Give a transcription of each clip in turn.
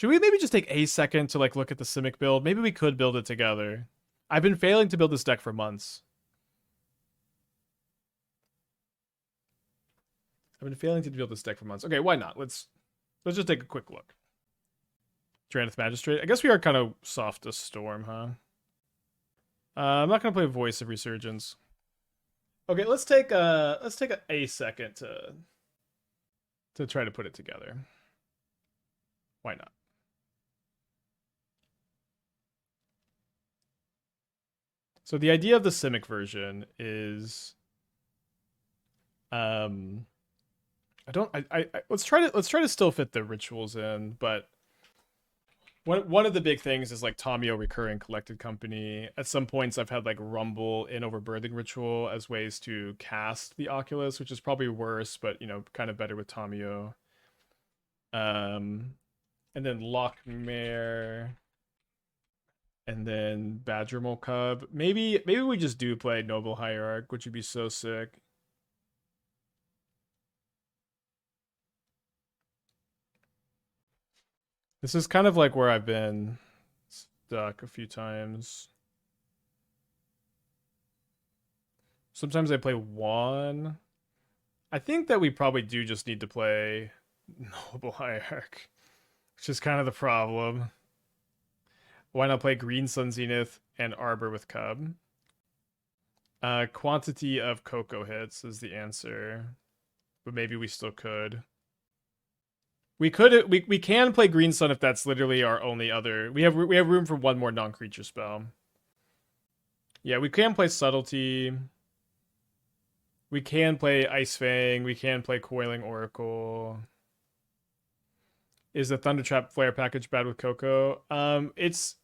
Should we maybe just take a second to like look at the Simic build? Maybe we could build it together. I've been failing to build this deck for months. Okay, why not? Let's just take a quick look. Drannith Magistrate. I guess we are kind of soft to Storm, huh? I'm not gonna play Voice of Resurgence. Okay, let's take a second to try to put it together. Why not? So the idea of the Simic version is, I let's try to still fit the rituals in, but one of the big things is like Tamiyo recurring collected company. At some points, I've had like Rumble in Overbirthing Ritual as ways to cast the Oculus, which is probably worse, but you know, kind of better with Tamiyo. And then Loch Mare, and then Badgermole Cub. Maybe we just do play Noble Hierarch, which would be so sick. This is kind of like where I've been stuck a few times. Sometimes I play one. I think that we probably do just need to play Noble Hierarch, which is kind of the problem. Why not play Green Sun Zenith and Arbor with Cub? Quantity of Coco hits is the answer, but maybe we still could. We can play Green Sun if that's literally our only other. We have room for one more non-creature spell. Yeah, we can play Subtlety. We can play Ice Fang. We can play Coiling Oracle. Is the Thundertrap Flare package bad with Coco? It's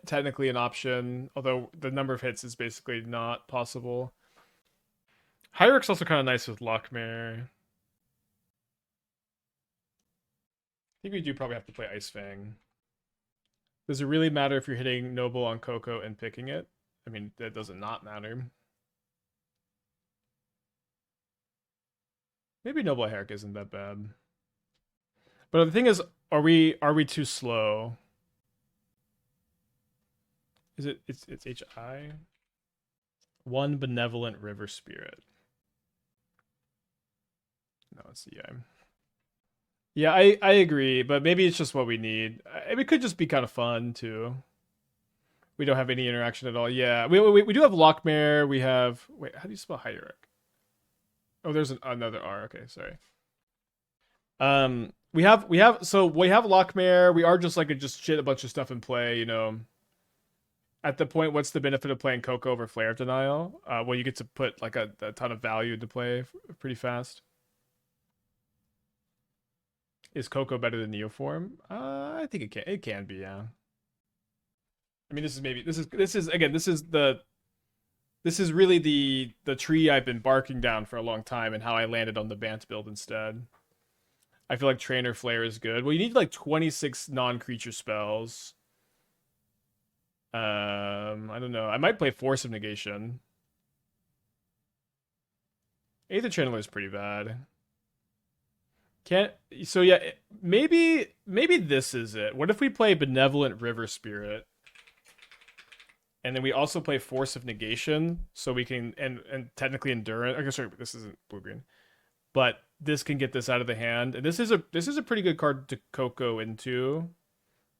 technically an option, although the number of hits is basically not possible. Hierarch's also kind of nice with Loch Mare. I think we do probably have to play Ice Fang. Does it really matter if you're hitting Noble on Coco and picking it? I mean, that doesn't not matter. Maybe Noble Hierarch isn't that bad. But the thing is, are we too slow? Is it it's HI? One Benevolent River Spirit. No, it's EI. Yeah, I agree, but maybe it's just what we need. It could just be kind of fun too. We don't have any interaction at all. Yeah, we do have Loch Mare. We have wait, how do you spell Hierarch? Oh, there's another R. Okay, sorry. We have Loch Mare. We are just like just shit a bunch of stuff in play. You know, at the point, what's the benefit of playing Coco over Flare of Denial? Well, you get to put like a ton of value into play pretty fast. Is Coco better than Neoform? I think it can be, yeah. I mean, this is really the tree I've been barking down for a long time, and how I landed on the Bant build instead. I feel like Trainer Flare is good. Well, you need like 26 non-creature spells. I don't know. I might play Force of Negation. Aether Channeler is pretty bad. Can't. So yeah, maybe this is it. What if we play Benevolent River Spirit, and then we also play Force of Negation, so we can and technically Endurance. Okay, sorry, this isn't blue green, but this can get this out of the hand, and this is a pretty good card to Coco into.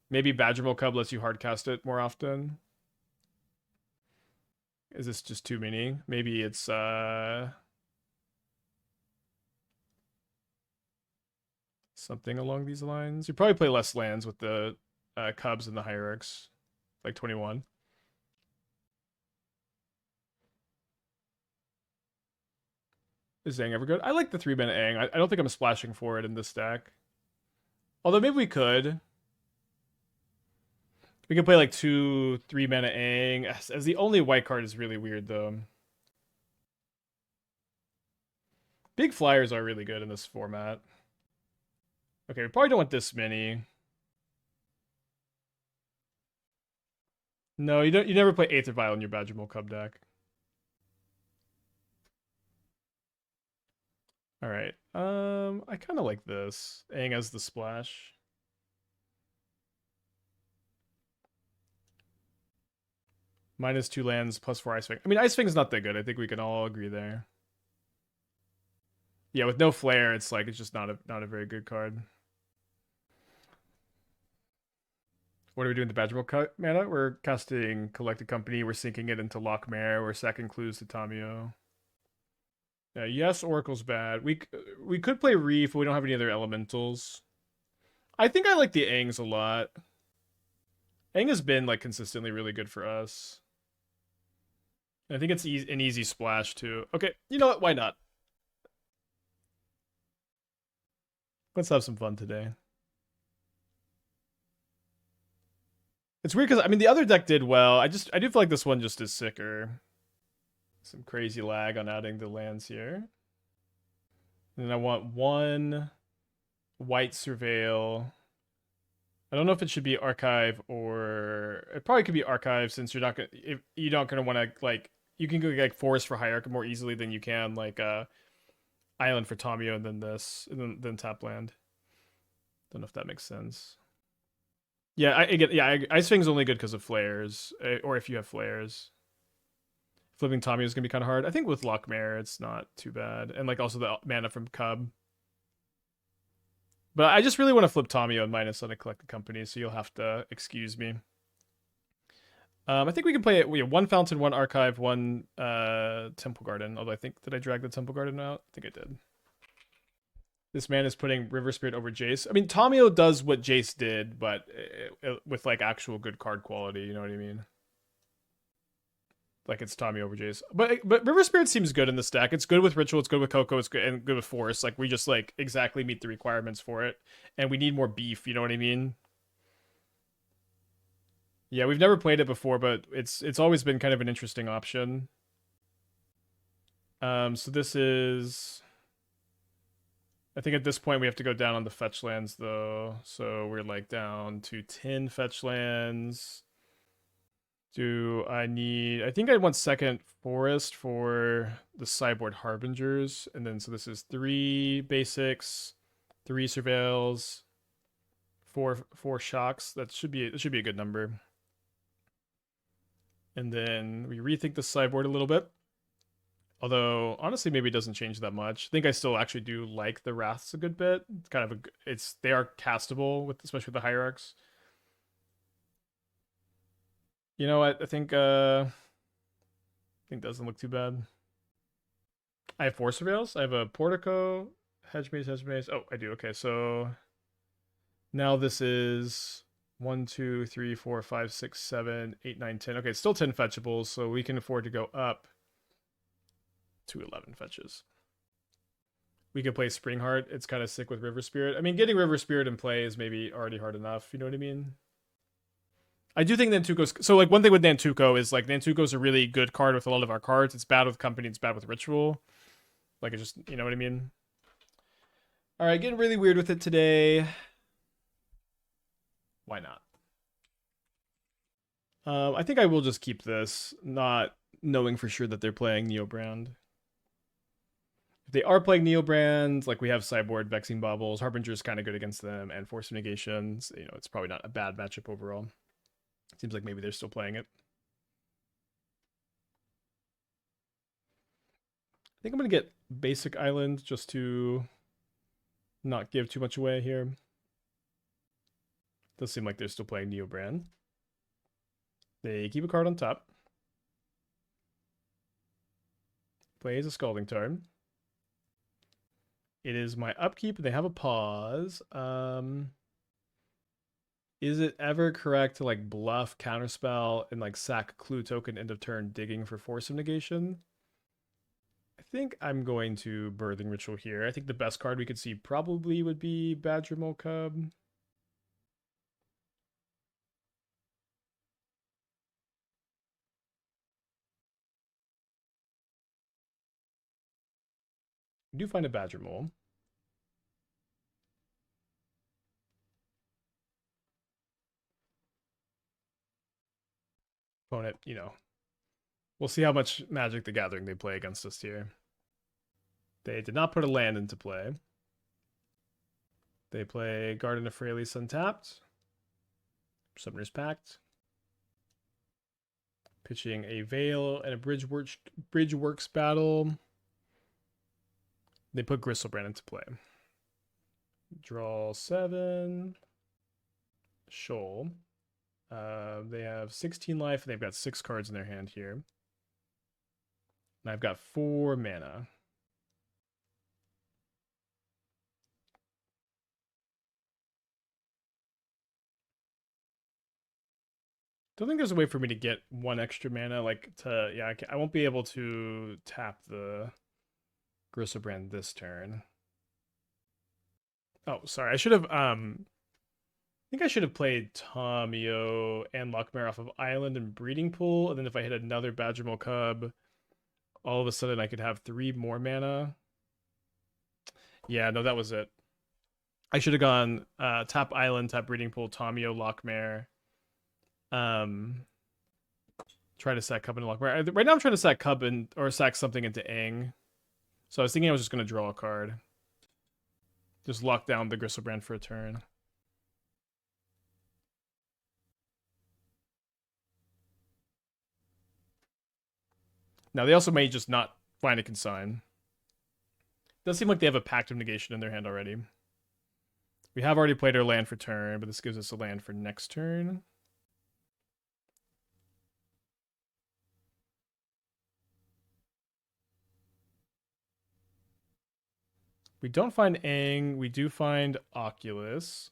Maybe Badgermole Cub lets you hardcast it more often. Is this just too many? Maybe it's something along these lines. You probably play less lands with the Cubs and the Hierarchs, like 21. Is Aang ever good? I like the 3-mana Aang. I don't think I'm splashing for it in this stack. Although maybe we could. We could play like 2-3-mana Aang. As the only white card is really weird though. Big flyers are really good in this format. Okay, we probably don't want this many. No, you don't. You never play Aether Vial in your Badgermole Cub deck. All right. I kind of like this. Aang as the splash. -2 lands, +4 Ice Fang. I mean, Ice Fang's not that good. I think we can all agree there. Yeah, with no flare, it's like it's just not a very good card. What are we doing with the Badgermole mana? We're casting Collected Company. We're sinking it into Loch Mare. We're sacking clues to Tamiyo. Yes, Oracle's bad. We could play Reef, but we don't have any other elementals. I think I like the Aangs a lot. Aang has been like consistently really good for us. I think it's an easy splash too. Okay, you know what? Why not? Let's have some fun today. It's weird because I mean the other deck did well. I do feel like this one just is sicker. Some crazy lag on adding the lands here. And then I want one white surveil. I don't know if it should be archive or it probably could be archive since you're not gonna if you're not gonna want to like you can go like forest for hierarchy more easily than you can like island for Tamiyo and then this and then tap land. Don't know if that makes sense. Yeah, I get. Yeah, Ice Fang's only good because of flares, or if you have flares. Flipping Tamiyo is gonna be kind of hard. I think with Loch Mare, it's not too bad, and like also the mana from Cub. But I just really want to flip Tamiyo and minus on a Collected Company, so you'll have to excuse me. I think we can play it. We have one Fountain, one Archive, one Temple Garden. Although I think did I drag the Temple Garden out? I think I did. This man is putting River Spirit over Jace. I mean, Tamiyo does what Jace did, but with like actual good card quality. You know what I mean? Like it's Tamiyo over Jace. But River Spirit seems good in the stack. It's good with Ritual. It's good with Coco. It's good and good with Force. Like we just like exactly meet the requirements for it, and we need more beef. You know what I mean? Yeah, we've never played it before, but it's always been kind of an interesting option. So this is. I think at this point we have to go down on the fetch lands though. So we're like down to 10 fetch lands. Do I need... I think I want second forest for the sideboard harbingers. And then so this is 3 basics, 3 surveils, 4 shocks. That should be a good number. And then we rethink the sideboard a little bit. Although honestly, maybe it doesn't change that much. I think I still actually do like the Wraths a good bit. It's kind of they are castable with especially with the hierarchs. You know what? I think doesn't look too bad. I have 4 surveils. I have a portico, hedge maze, hedge maze. Oh, I do. Okay, so now this is 1, 2, 3, 4, 5, 6, 7, 8, 9, 10. Okay, it's still 10 fetchables, so we can afford to go up to 11 fetches. We can play Springheart. It's kind of sick with River Spirit. I mean, getting River Spirit in play is maybe already hard enough. You know what I mean? I do think Nantuko's... So, like, one thing with Nantuko is, like, Nantuko's a really good card with a lot of our cards. It's bad with Company. It's bad with Ritual. Like, it just... You know what I mean? All right, getting really weird with it today. Why not? I think I will just keep this, not knowing for sure that they're playing Neobrand. If they are playing Neobrand, like we have sideboard Vexing Baubles, Harbinger's kind of good against them, and Force of Negation. You know, it's probably not a bad matchup overall. Seems like maybe they're still playing it. I think I'm going to get Basic Island just to not give too much away here. Does seem like they're still playing Neobrand. They keep a card on top. Plays a Scalding Tarn. It is my upkeep. They have a pause. Is it ever correct to like bluff, counterspell, and like sack clue token end of turn digging for Force of Negation? I think I'm going to Birthing Ritual here. I think the best card we could see probably would be Badgermole Cub. We do find a Badgermole. Opponent, you know. We'll see how much Magic the Gathering they play against us here. They did not put a land into play. They play Garden of Freyalise untapped. Summoner's Pact. Pitching a Veil and a Bridgeworks battle. They put Gristlebrand into play. Draw 7. Shoal. They have 16 life, and they've got 6 cards in their hand here. And I've got 4 mana. Don't think there's a way for me to get 1 extra mana, like to, yeah, I won't be able to tap the Gristlebrand this turn. Oh, sorry, I should have, I think I should have played Tamiyo and Loch Mare off of Island and Breeding Pool, and then if I hit another Badgermole Cub, all of a sudden I could have 3 more mana. Yeah, no, that was it. I should have gone tap Island, tap Breeding Pool, Tamiyo, Loch Mare. Try to sack Cub into Loch Mare. Right now I'm trying to sack Cub or sack something into Aang. So I was thinking I was just going to draw a card. Just lock down the Gristlebrand for a turn. Now they also may just not find a Consign. Does seem like they have a Pact of Negation in their hand already. We have already played our land for turn, but this gives us a land for next turn. We don't find Aang. We do find Oculus.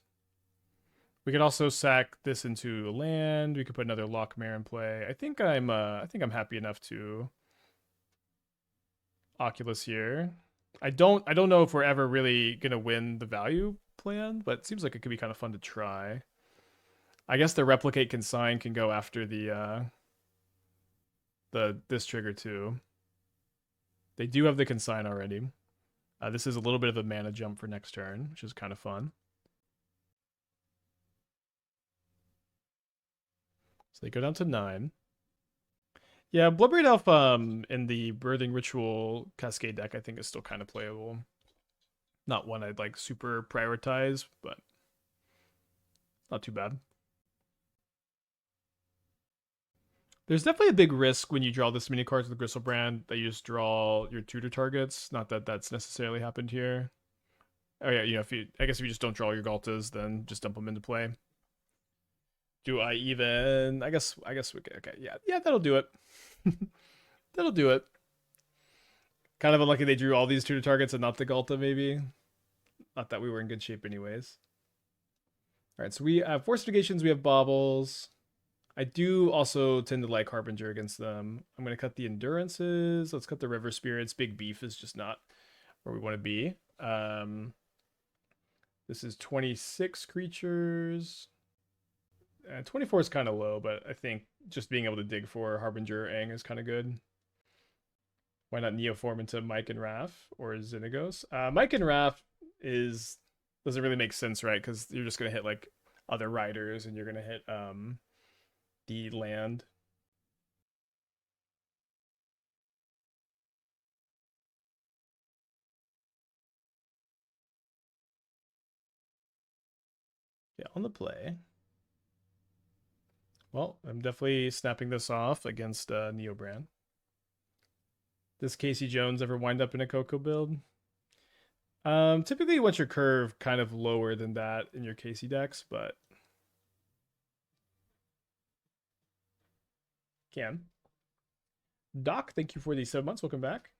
We could also sack this into a land. We could put another Loch Mare in play. I think I'm happy enough to Oculus here. I don't know if we're ever really gonna win the value plan, but it seems like it could be kind of fun to try. I guess the Replicate Consign can go after the this trigger too. They do have the Consign already. This is a little bit of a mana jump for next turn, which is kind of fun. So they go down to 9. Yeah, Bloodbraid Elf in the Birthing Ritual Cascade deck I think is still kind of playable. Not one I'd like super prioritize, but not too bad. There's definitely a big risk when you draw this many cards with the Gristlebrand that you just draw your tutor targets. Not that that's necessarily happened here. Oh yeah, you know, I guess if you just don't draw your Galtas, then just dump them into play. Do I even? I guess we could. Okay, yeah, that'll do it. That'll do it. Kind of unlucky they drew all these tutor targets and not the Galta, maybe. Not that we were in good shape anyways. All right, so we have Force of Negations, we have Baubles. I do also tend to like Harbinger against them. I'm going to cut the Endurances. Let's cut the River Spirits. Big Beef is just not where we want to be. This is 26 creatures. 24 is kind of low, but I think just being able to dig for Harbinger Aang is kind of good. Why not Neoform into Mike and Raph or Xenagos? Mike and Raph doesn't really make sense, right? Because you're just going to hit like other riders and you're going to hit the land. Yeah, on the play. Well, I'm definitely snapping this off against Neobrand. Does Casey Jones ever wind up in a Coco build? Typically you want your curve kind of lower than that in your Casey decks, but can. Doc, thank you for the 7 months. Welcome back.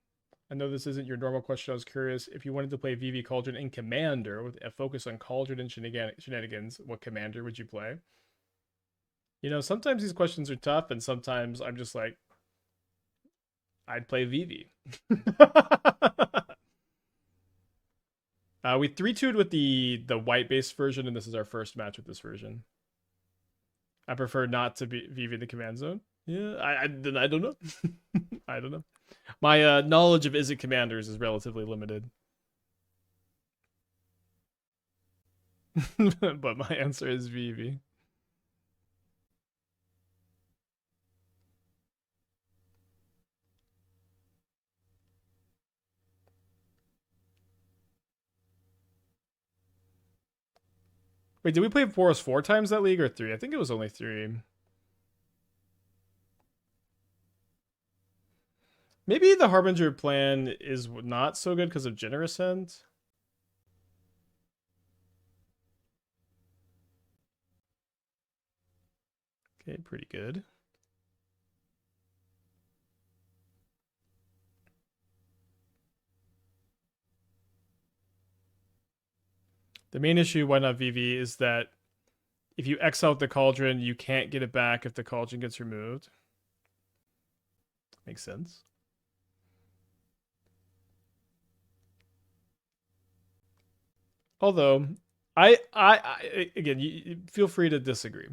I know this isn't your normal question. I was curious if you wanted to play VV Cauldron in Commander with a focus on Cauldron and shenanigans, what Commander would you play? You know, sometimes these questions are tough, and sometimes I'm just like, I'd play VV. We 3-2'd with the white-based version, and this is our first match with this version. I prefer not to be VV in the command zone. Yeah, I don't know. I don't know. My knowledge of Izzet commanders is relatively limited. But my answer is VV. Wait, did we play Forest 4 times that league or 3? I think it was only 3. Maybe the Harbinger plan is not so good because of Generous End. Okay, pretty good. The main issue, why not VV, is that if you X out the Cauldron, you can't get it back if the Cauldron gets removed. Makes sense. Although, I again, you feel free to disagree.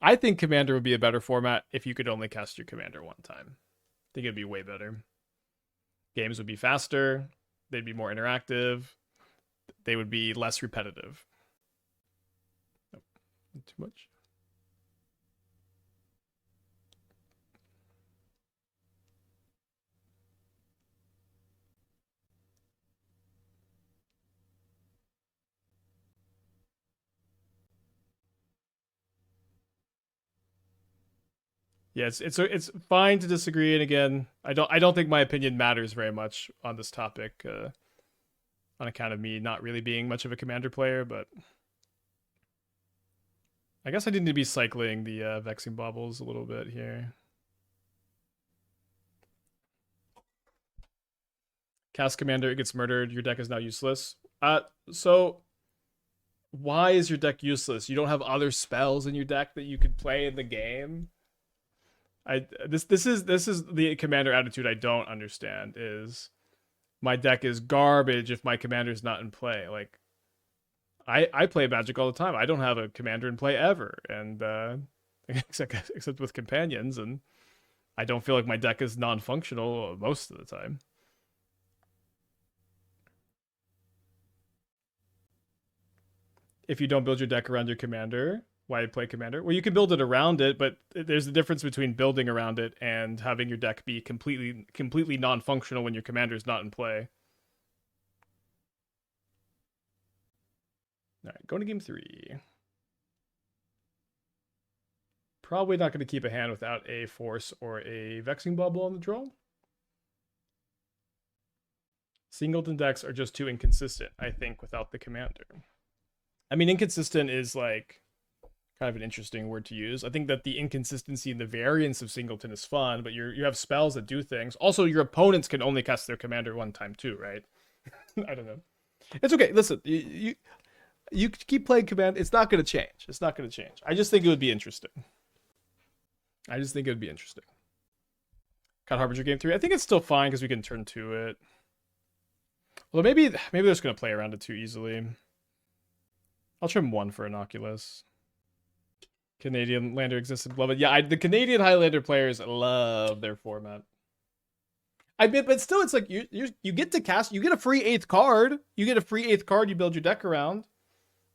I think Commander would be a better format if you could only cast your Commander one time. I think it'd be way better. Games would be faster. They'd be more interactive. They would be less repetitive. Oh, too much. Yeah, it's fine to disagree. And again, I don't think my opinion matters very much on this topic, on account of me not really being much of a Commander player. But I guess I need to be cycling the Vexing Baubles a little bit here. Cast Commander, it gets murdered. Your deck is now useless. So why is your deck useless? You don't have other spells in your deck that you could play in the game. This is the Commander attitude I don't understand. Is my deck is garbage if my Commander's not in play. Like I play Magic all the time. I don't have a Commander in play ever, and except with companions, and I don't feel like my deck is non-functional most of the time. If you don't build your deck around your Commander, why play Commander? Well, you can build it around it, but there's a difference between building around it and having your deck be completely non-functional when your Commander is not in play. All right, going to game 3. Probably not going to keep a hand without a Force or a Vexing Bauble on the draw. Singleton decks are just too inconsistent, I think, without the Commander. I mean, inconsistent is like kind of an interesting word to use. I think that the inconsistency and the variance of Singleton is fun, but you have spells that do things. Also, your opponents can only cast their Commander one time too, right? I don't know. It's okay. Listen, you keep playing Command. It's not going to change. It's not going to change. I just think it would be interesting. Got Harbinger game 3. I think it's still fine because we can turn to it. Well, maybe they're just going to play around it too easily. I'll trim 1 for an Oculus. Canadian Lander existed, love it. Yeah, the Canadian Highlander players love their format. I mean, but still, it's like you get to cast. You get a free 8th card. You get a free 8th card. You build your deck around.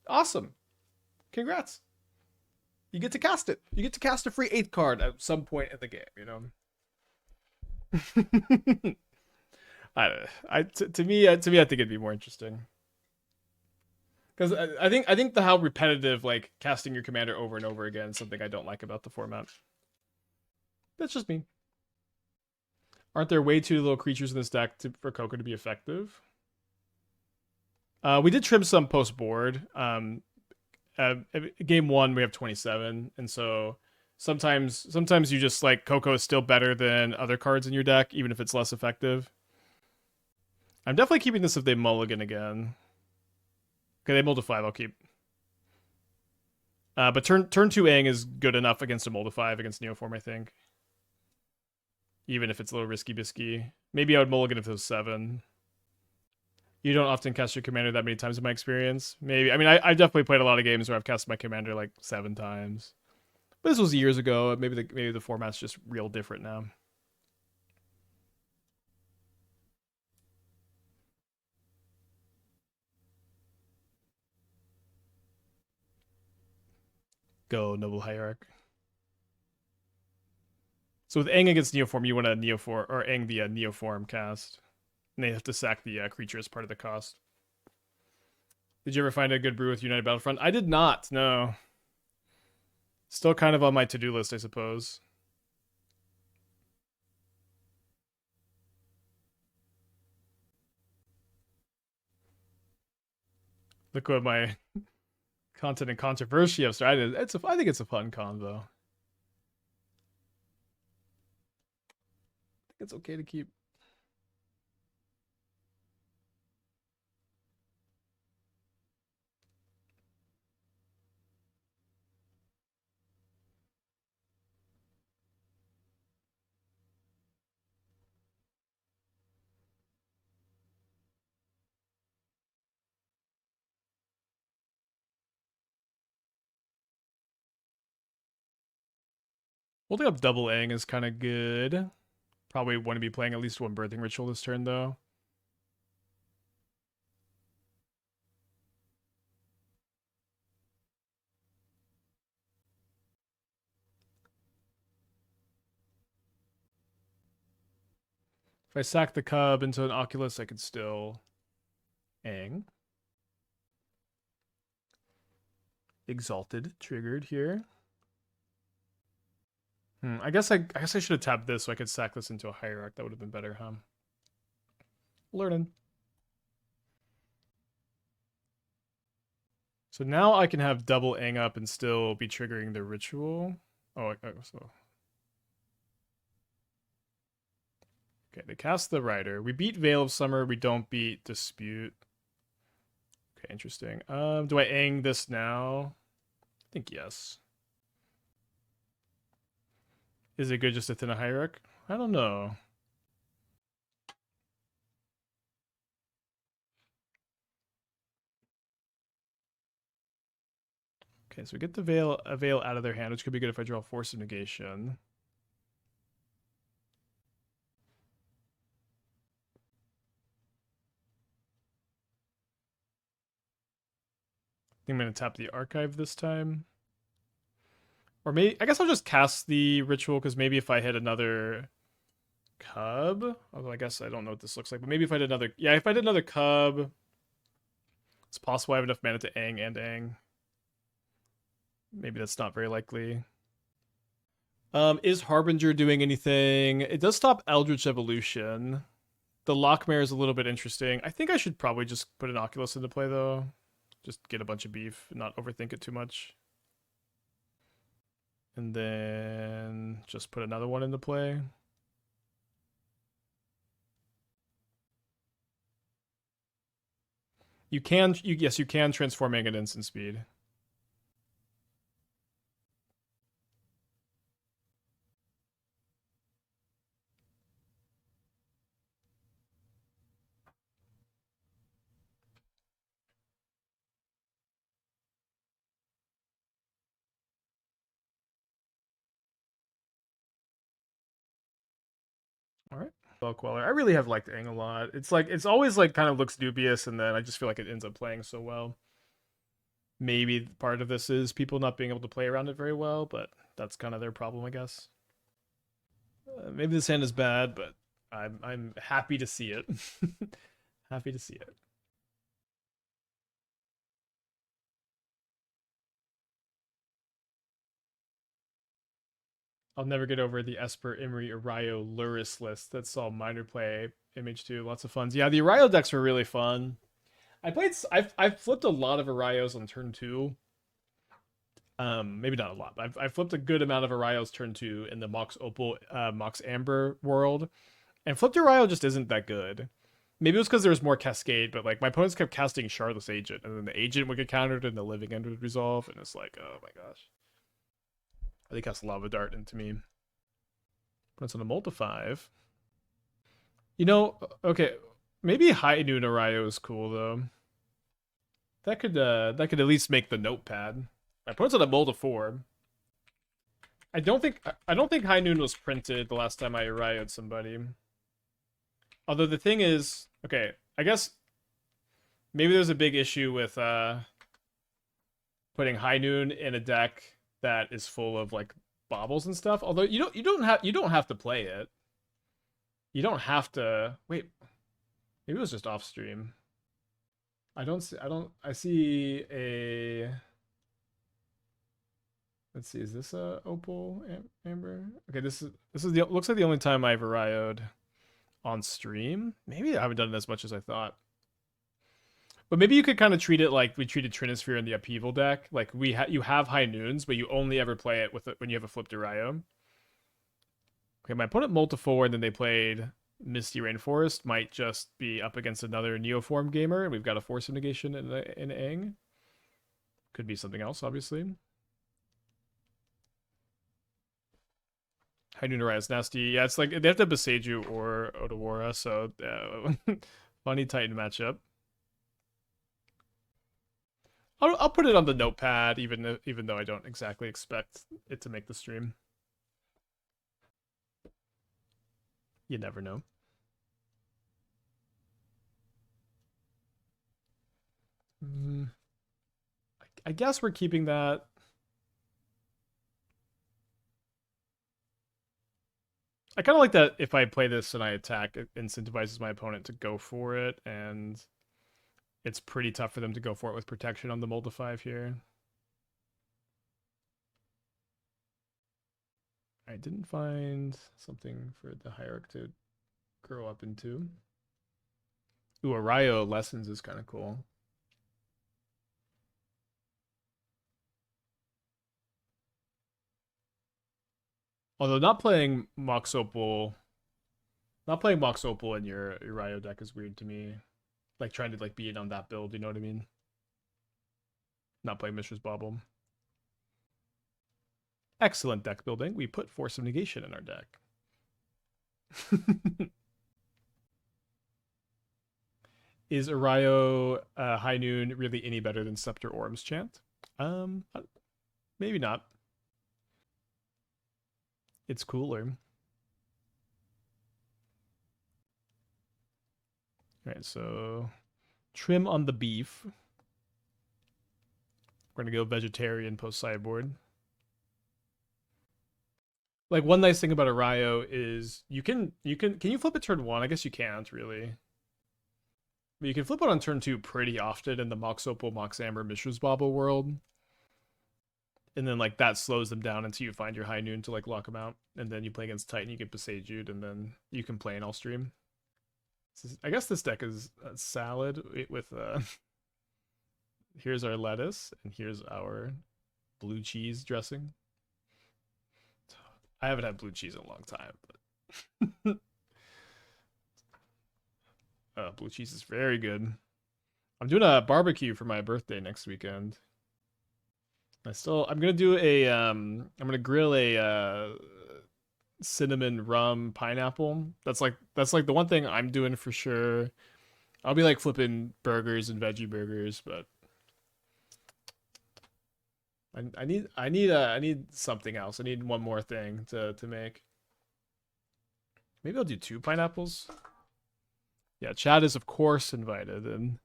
Awesome. Congrats. You get to cast it. You get to cast a free 8th card at some point in the game. You know. To me, I think it'd be more interesting. Because I think how repetitive like casting your Commander over and over again is something I don't like about the format. That's just me. Aren't there way too little creatures in this deck for Coco to be effective? We did trim some post board. Game 1 we have 27, and so sometimes you just like Coco is still better than other cards in your deck, even if it's less effective. I'm definitely keeping this if they mulligan again. Okay, they mold to 5, I'll keep. But turn 2 Aang is good enough against a mold to 5 against Neoform, I think. Even if it's a little risky bisky. Maybe I would mulligan if it was 7. You don't often cast your Commander that many times in my experience. Maybe. I mean, I've definitely played a lot of games where I've cast my Commander like 7 times. But this was years ago. Maybe the format's just real different now. Go, Noble Hierarch. So with Aang against Neoform, you want a Neoform, or Aang the Neoform cast. And they have to sack the creature as part of the cost. Did you ever find a good brew with United Battlefront? I did not, no. Still kind of on my to-do list, I suppose. Look what my content and controversy have started. I think it's a fun convo. I think it's okay to keep. Holding up double Aang is kind of good. Probably want to be playing at least one birthing ritual this turn though. If I sack the Cub into an Oculus, I could still Aang. Exalted triggered here. I guess I should have tapped this so I could sack this into a Hierarch. That would have been better, huh? Learning. So now I can have double Aang up and still be triggering the ritual. So. Okay, they cast the Rider. We beat Veil of Summer. We don't beat Dispute. Okay, interesting. Do I Aang this now? I think yes. Is it good just to thin a Hierarch? I don't know. Okay, so we get the a veil out of their hand, which could be good if I draw Force of Negation. I think I'm going to tap the Archive this time. Or maybe, I guess I'll just cast the Ritual, because maybe if I hit another Cub, although I guess I don't know what this looks like, but maybe if I did another, yeah, if I did another Cub, it's possible I have enough mana to Aang and Aang. Maybe that's not very likely. Is Harbinger doing anything? It does stop Eldritch Evolution. The Loch Mare is a little bit interesting. I think I should probably just put an Oculus into play, though. Just get a bunch of beef and not overthink it too much. And then just put another one into play. Yes, you can transform Aang at instant speed. All right. Well, Queller. I really have liked Aang a lot. It's always like kind of looks dubious, and then I just feel like it ends up playing so well. Maybe part of this is people not being able to play around it very well, but that's kind of their problem, I guess. Maybe this hand is bad, but I'm happy to see it. Happy to see it. I'll never get over the Esper, Imri, Arayo, Luris list that saw minor play image too. Lots of funs. Yeah, the Arayo decks were really fun. I've flipped a lot of Arayos on turn 2. Maybe not a lot, but I've flipped a good amount of Arayos turn 2 in the Mox Opal, Mox Amber world. And flipped Arayo just isn't that good. Maybe it was because there was more Cascade, but like my opponents kept casting Charlotte's Agent, and then the Agent would get countered and the Living End would resolve, and it's like, oh my gosh. They cast Lava Dart into me. But it's on a multi-5. You know, okay, maybe High Noon Arayo is cool though. That could at least make the notepad. My opponent's on a multi-4. I don't think High Noon was printed the last time I Arayo'd somebody. Although the thing is, okay, I guess maybe there's a big issue with putting High Noon in a deck that is full of like baubles and stuff. Although you don't have to play it. You don't have to wait. Maybe it was just off stream. I see a. Let's see, is this a Opal Amber? Okay, this is the looks like the only time I've Arayo'd on stream. Maybe I haven't done it as much as I thought. But maybe you could kind of treat it like we treated Trinisphere in the Upheaval deck. Like you have High Noons, but you only ever play it with when you have a flipped Urayo. Okay, my opponent mulled to 4, and then they played Misty Rainforest. Might just be up against another Neoform gamer, and we've got a Force of Negation in Aang. Could be something else, obviously. High Noon Urayo is nasty. Yeah, it's like they have to Beseiju or Odawara, so funny Titan matchup. I'll put it on the notepad, even though I don't exactly expect it to make the stream. You never know. I guess we're keeping that. I kind of like that if I play this and I attack, it incentivizes my opponent to go for it, and it's pretty tough for them to go for it with protection on the Mold to 5 here. I didn't find something for the Hierarch to grow up into. Ooh, Arayo Lessons is kind of cool. Although not playing Mox Opal in your Urayo deck is weird to me. Like trying to like beat on that build, you know what I mean? Not playing Mishra's Bauble. Excellent deck building. We put Force of Negation in our deck. Is Arayo High Noon really any better than Scepter Orm's Chant? Maybe not. It's cooler. All right, so trim on the beef. We're gonna go vegetarian post sideboard. Like one nice thing about Arayo is can you flip it turn 1? I guess you can't really. But you can flip it on turn 2 pretty often in the Mox Opal, Mox Amber, Mishra's Bauble world. And then like that slows them down until you find your High Noon to like lock them out. And then you play against Titan, you get Beseju'd, and then you can play in all stream. I guess this deck is a salad with here's our lettuce and here's our blue cheese dressing. I haven't had blue cheese in a long time, but blue cheese is very good. I'm doing a barbecue for my birthday next weekend. I'm gonna do I'm gonna grill a cinnamon rum pineapple. That's like the one thing I'm doing for sure. I'll be like flipping burgers and veggie burgers, but I need something else. I need one more thing to make. Maybe I'll do 2 pineapples. Yeah, Chad is of course invited, and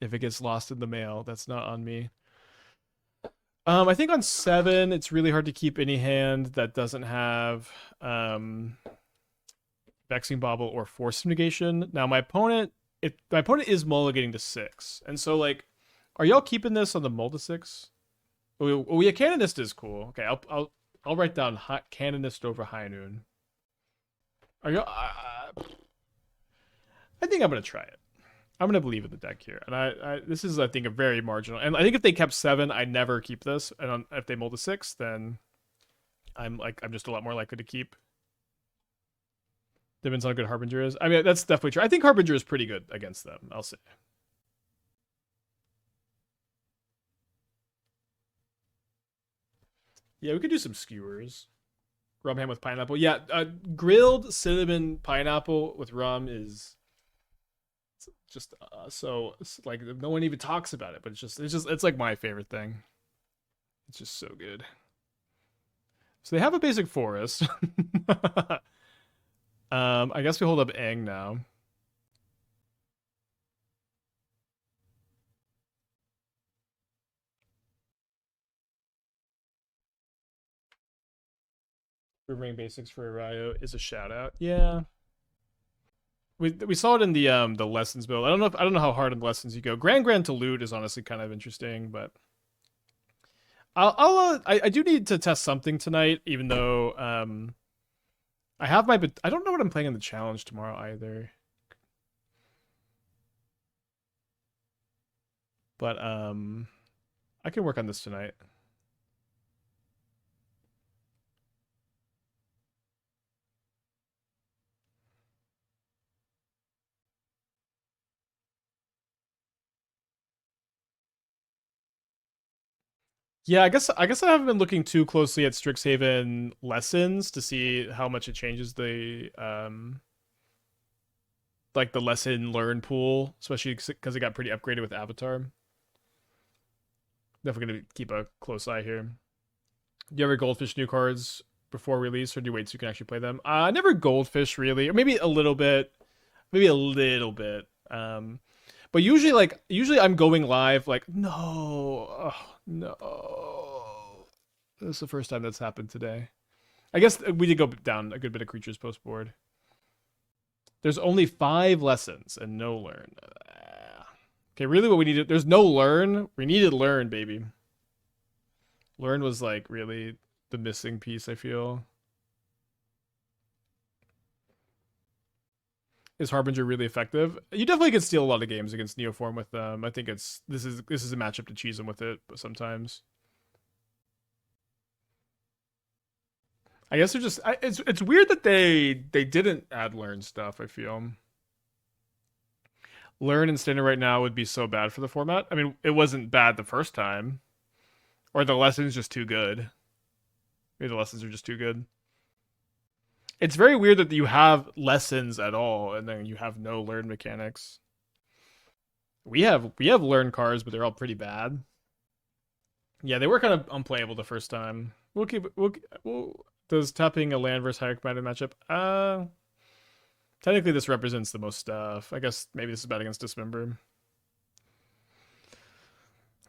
if it gets lost in the mail, that's not on me. I think on 7, it's really hard to keep any hand that doesn't have Vexing Bauble or Force of Negation. Now my opponent is mulliganing to 6, and so like, are y'all keeping this on the mull to 6? Oh yeah, Canonist is cool. Okay, I'll write down Canonist over High Noon. Are y'all? I think I'm gonna try it. I'm gonna believe in the deck here, and this is I think a very marginal. And I think if they kept 7, I'd never keep this. And if they mull to 6, then I'm just a lot more likely to keep. Depends on how good Harbinger is. I mean, that's definitely true. I think Harbinger is pretty good against them, I'll say. Yeah, we could do some skewers. Rum ham with pineapple. Yeah, grilled cinnamon pineapple with rum is just so like no one even talks about it, but it's like my favorite thing. It's just so good. So they have a basic forest. I guess we hold up Aang now. Remembering basics for Ryo is a shout out. Yeah. We saw it in the lessons build. I don't know how hard in lessons you go. Grand to loot is honestly kind of interesting, but I do need to test something tonight, even though I have I don't know what I'm playing in the challenge tomorrow either. But I can work on this tonight. Yeah, I guess I haven't been looking too closely at Strixhaven lessons to see how much it changes the like the lesson learn pool, especially because it got pretty upgraded with Avatar. Definitely gonna keep a close eye here. Do you ever goldfish new cards before release, or do you wait so you can actually play them? Never goldfish really, or maybe a little bit, maybe a little bit. But usually I'm going live like no, oh, no. This is the first time that's happened today. I guess we did go down a good bit of creatures post board. There's only 5 lessons and no learn. Okay, really what we needed, there's no learn. We needed learn, baby. Learn was like really the missing piece, I feel. Is Harbinger really effective? You definitely can steal a lot of games against Neoform with them. I think this is a matchup to cheese them with it, but sometimes. I guess they're just it's weird that they didn't add learn stuff, I feel. Learn and standard right now would be so bad for the format. I mean, it wasn't bad the first time. Or the lesson's just too good. Maybe the lessons are just too good. It's very weird that you have lessons at all and then you have no learn mechanics. We have learn cards, but they're all pretty bad. Yeah, they were kind of unplayable the first time. We'll does tapping a land versus higher commanded matchup? Technically this represents the most stuff. I guess maybe this is bad against Dismember.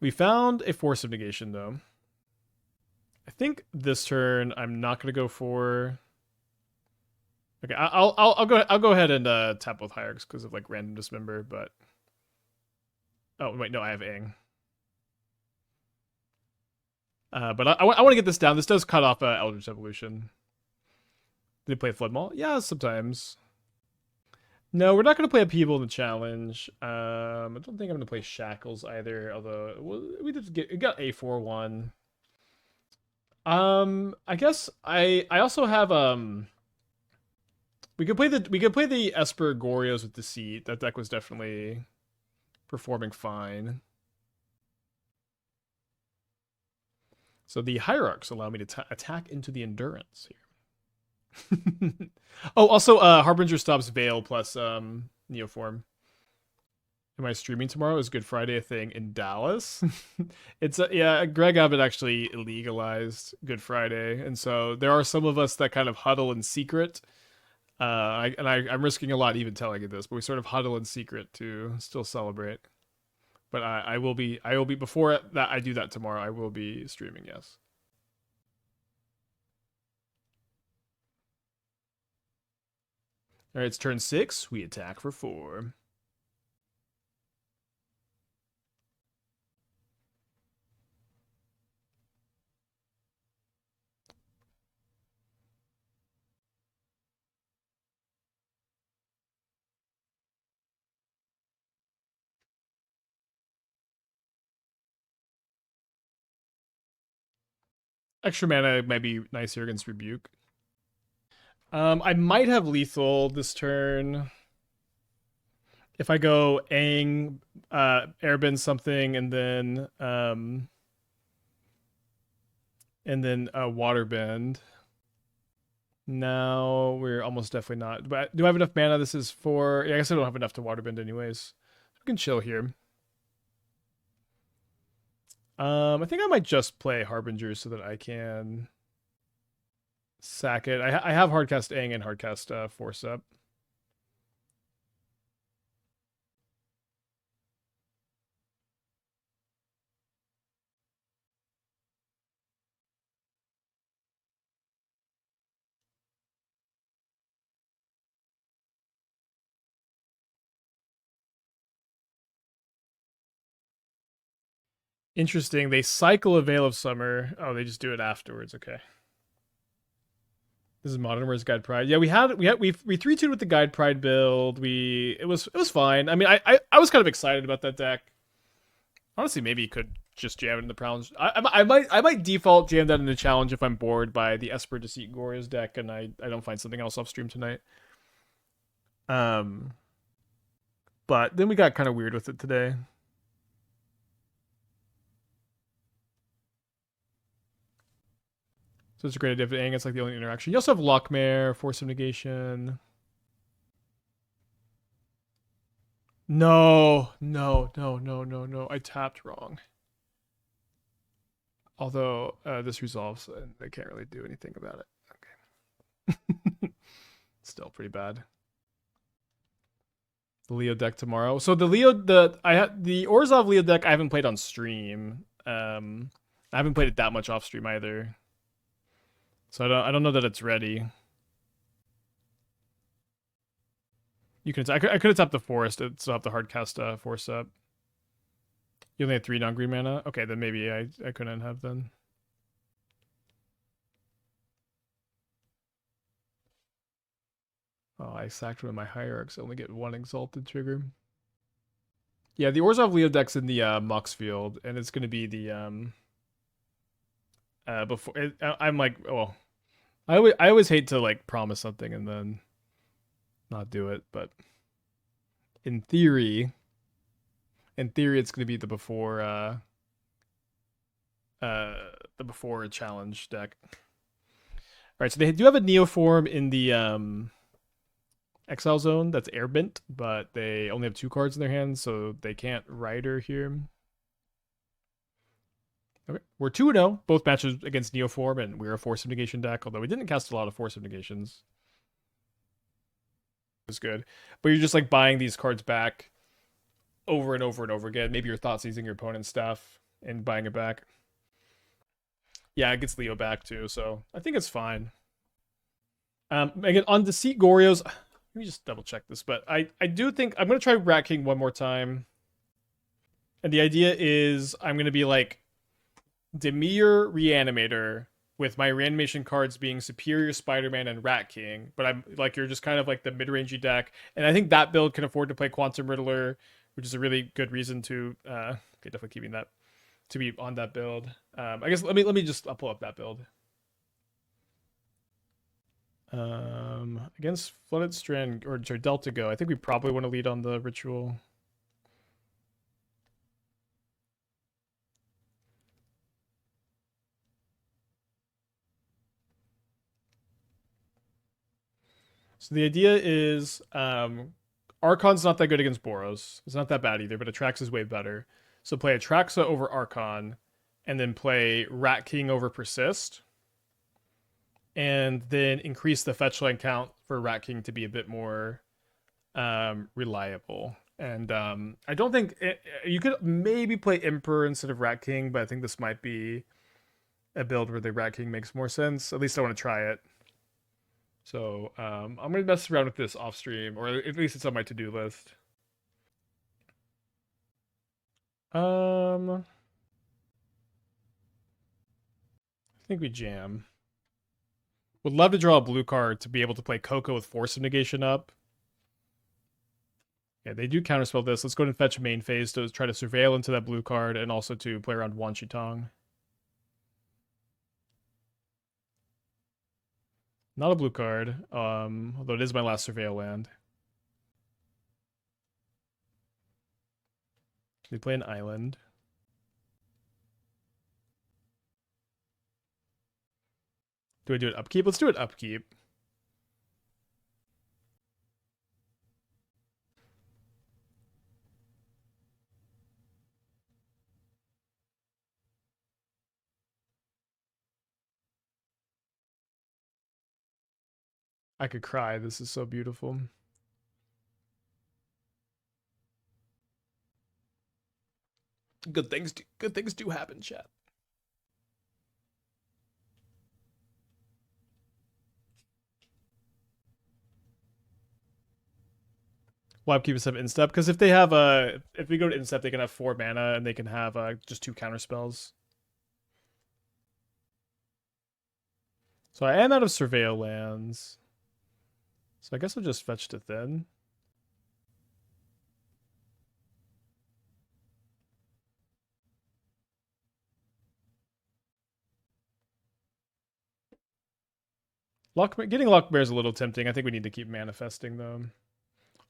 We found a Force of Negation though. I think this turn I'm not gonna go for. Okay, I'll go ahead and tap both Hierarchs because of like random Dismember, but oh wait, no, I have Aang. But I want to get this down. This does cut off Eldritch Evolution. Did they play Flood Mall? Yeah, sometimes. No, we're not going to play Upheaval in the challenge. I don't think I'm going to play Shackles either, although we did got A4-1. I guess I also have we could play the Esper Gorios with Deceit. That deck was definitely performing fine. So the Hierarchs allow me to attack into the Endurance here. Oh, also, Harbinger stops Veil plus Neoform. Am I streaming tomorrow? Is Good Friday a thing in Dallas? It's yeah, Greg Abbott actually legalized Good Friday, and so there are some of us that kind of huddle in secret. I'm risking a lot even telling you this, but we sort of huddle in secret to still celebrate. But I will be before that I do that tomorrow. I will be streaming. Yes. All right, it's turn 6. We attack for 4. Extra mana might be nice here against Rebuke. I might have lethal this turn. If I go Aang, airbend something, and then waterbend. No, we're almost definitely not. But do I have enough mana? This is for. Yeah, I guess I don't have enough to waterbend anyways. We can chill here. I think I might just play Harbinger so that I can sack it. I have hardcast Aang and hardcast Force up. Interesting. They cycle a Veil of Summer. Oh, they just do it afterwards. Okay. This is Modern Warriors Guide Pride. Yeah, we 3-2'd with the Guide Pride build. It was fine. I mean, I was kind of excited about that deck. Honestly, maybe you could just jam it in the challenge. I might default jam that in the challenge if I'm bored by the Esper Deceit Glorious deck and I don't find something else off stream tonight. Um, but then we got kind of weird with it today. So it's a great idea for Aang. It's like the only interaction. You also have Loch Mare, Force of Negation. No, no, no, no, no, no. I tapped wrong. Although this resolves and I can't really do anything about it. Okay. Still pretty bad. The Leo deck tomorrow. So the Orzhov Leo deck I haven't played on stream. I haven't played it that much off stream either. So I don't know that it's ready. You can I could have tapped the forest. I'd still have to hard cast force up. You only had 3 non-green mana? Okay, then maybe I couldn't have then. Oh, I sacked one of my hierarchs. I only get 1 exalted trigger. Yeah, the Orzhov Leo deck's in the Mox field, and it's gonna be the before I'm like, oh, I always hate to like promise something and then not do it, but in theory it's gonna be the before challenge deck. All right, so they do have a Neoform in the Exile Zone that's airbent, but they only have 2 cards in their hands, so they can't Rider here. Okay, we're 2-0, both matches against Neoform, and we're a Force of Negation deck, although we didn't cast a lot of Force of Negations. It was good. But you're just like buying these cards back over and over and over again. Maybe you're thought seizing your opponent's stuff and buying it back. Yeah, it gets Leo back too, so I think it's fine. Again, on Deceit Gorios, let me just double check this, but I do think I'm gonna try Rat King one more time. And the idea is I'm gonna be like Demir Reanimator with my reanimation cards being Superior Spider-Man and Rat King, but I'm like you're just kind of like the mid-rangey deck, and I think that build can afford to play Quantum Riddler, which is a really good reason to okay, definitely keeping that to be on that build. I guess let me just I'll pull up that build. Against Flooded Strand or sorry, Delta Go, I think we probably want to lead on the ritual. So the idea is Archon's not that good against Boros. It's not that bad either, but Atrax is way better. So play Atraxa over Archon, and then play Rat King over Persist. And then increase the fetch line count for Rat King to be a bit more reliable. And I don't think you could maybe play Emperor instead of Rat King, but I think this might be a build where the Rat King makes more sense. At least I want to try it. So I'm gonna mess around with this off stream, or at least it's on my to-do list. I think we jam. Would love to draw a blue card to be able to play Coco with Force of Negation up. Yeah, they do counterspell this. Let's go and fetch main phase to try to surveil into that blue card and also to play around Wan Shi Tong. Not a blue card, although it is my last surveil land. They play an island. Do I do it upkeep? Let's do it upkeep. I could cry. This is so beautiful. Good things do happen, chat. Why keep have instep? Because if they have if we go to instep, they can have 4 mana and they can have just 2 counter spells. So I am out of surveil lands. So I guess I'll just fetch to thin. Getting Loch Mare is a little tempting. I think we need to keep manifesting them.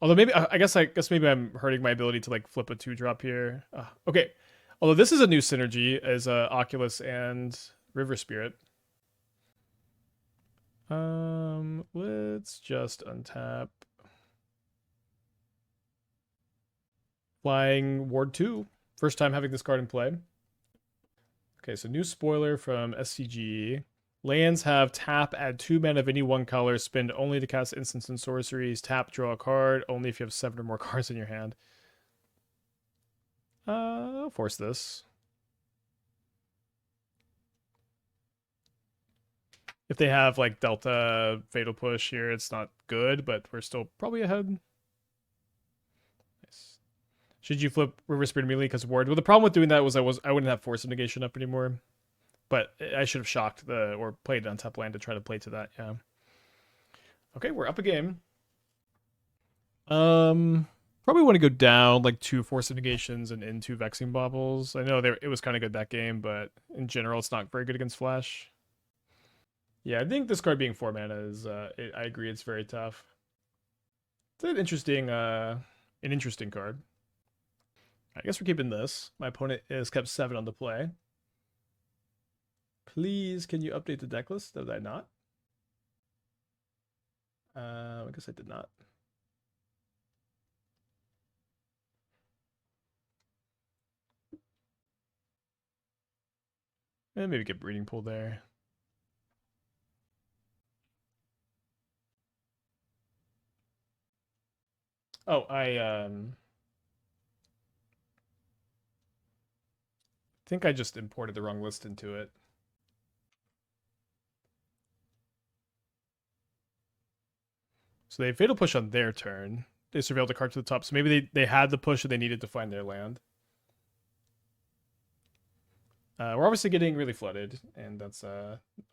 Although maybe I guess maybe I'm hurting my ability to like flip a 2-drop here. Okay. Although this is a new synergy as Oculus and River Spirit. Let's just untap. Flying Ward 2. First time having this card in play. Okay, so new spoiler from SCG. Lands have tap, add 2 mana of any one color, spend only to cast instants and sorceries, tap, draw a card, only if you have 7 or more cards in your hand. I'll force this. If they have like Delta Fatal Push here, it's not good, but we're still probably ahead. Nice. Should you flip River Spirit immediately because of Ward? Well, the problem with doing that was I wouldn't have Force of Negation up anymore. But I should have shocked or played on top land to try to play to that. Yeah. Okay, we're up a game. Probably want to go down like 2 Force of Negations and into Vexing Baubles. I know it was kind of good that game, but in general, it's not very good against Flash. Yeah, I think this card being 4 mana is. I agree, it's very tough. It's an interesting card. I guess we're keeping this. My opponent has kept 7 on the play. Please, can you update the deck list? Did I not? I guess I did not. And maybe get Breeding Pool there. Oh, I think I just imported the wrong list into it. So they Fatal Push on their turn. They surveilled a card to the top. So maybe they had the push and they needed to find their land. We're obviously getting really flooded, and that's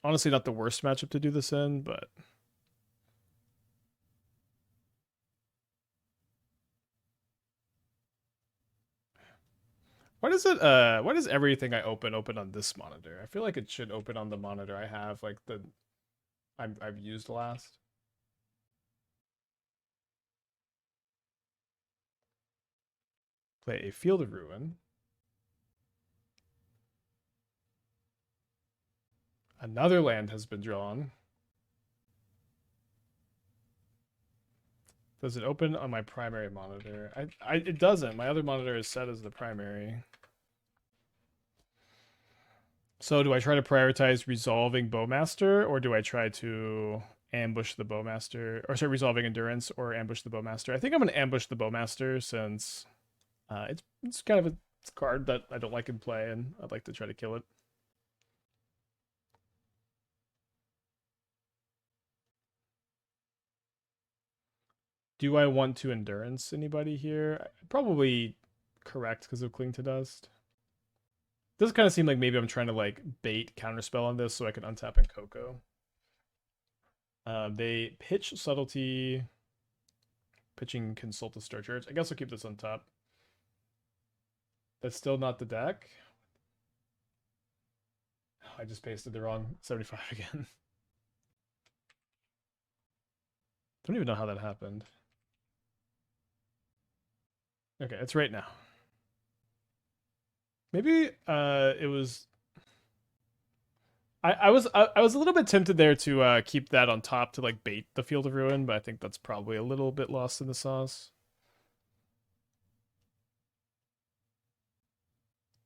honestly not the worst matchup to do this in, but why does everything I open on this monitor? I feel like it should open on the monitor I have, like I've used last. Play a Field of Ruin. Another land has been drawn. Does it open on my primary monitor? It doesn't. My other monitor is set as the primary. So do I try to prioritize resolving Bowmaster, or do I try to ambush the Bowmaster? Or sorry, resolving Endurance or ambush the Bowmaster? I think I'm going to ambush the Bowmaster since it's kind of a card that I don't like in play, and I'd like to try to kill it. Do I want to Endurance anybody here? Probably correct because of Cling to Dust. Does kind of seem like maybe I'm trying to like bait Counterspell on this so I can untap in Coco. They pitch Subtlety, pitching Consult to Star Church. I guess I'll keep this on top. That's still not the deck. I just pasted the wrong 75 again. Don't even know how that happened. Okay, it's right now. Maybe it was. I was a little bit tempted there to keep that on top to like bait the Field of Ruin, but I think that's probably a little bit lost in the sauce.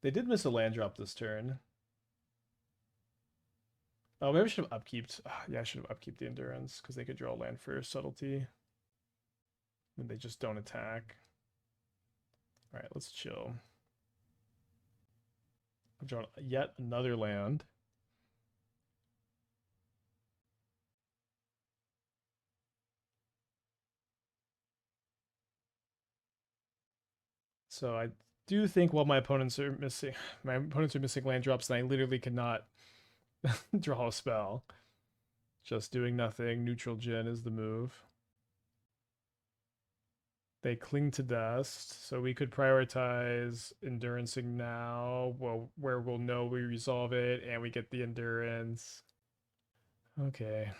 They did miss a land drop this turn. Oh, maybe I should have upkeeped. Yeah, I should have upkeeped the Endurance because they could draw land for Subtlety. And they just don't attack. All right, let's chill. I've drawn yet another land. So I do think while my opponents are missing land drops, and I literally cannot draw a spell. Just doing nothing. Neutral Gen is the move. They cling to dust, so we could prioritize Endurancing now, well, where we'll know we resolve it and we get the Endurance. Okay.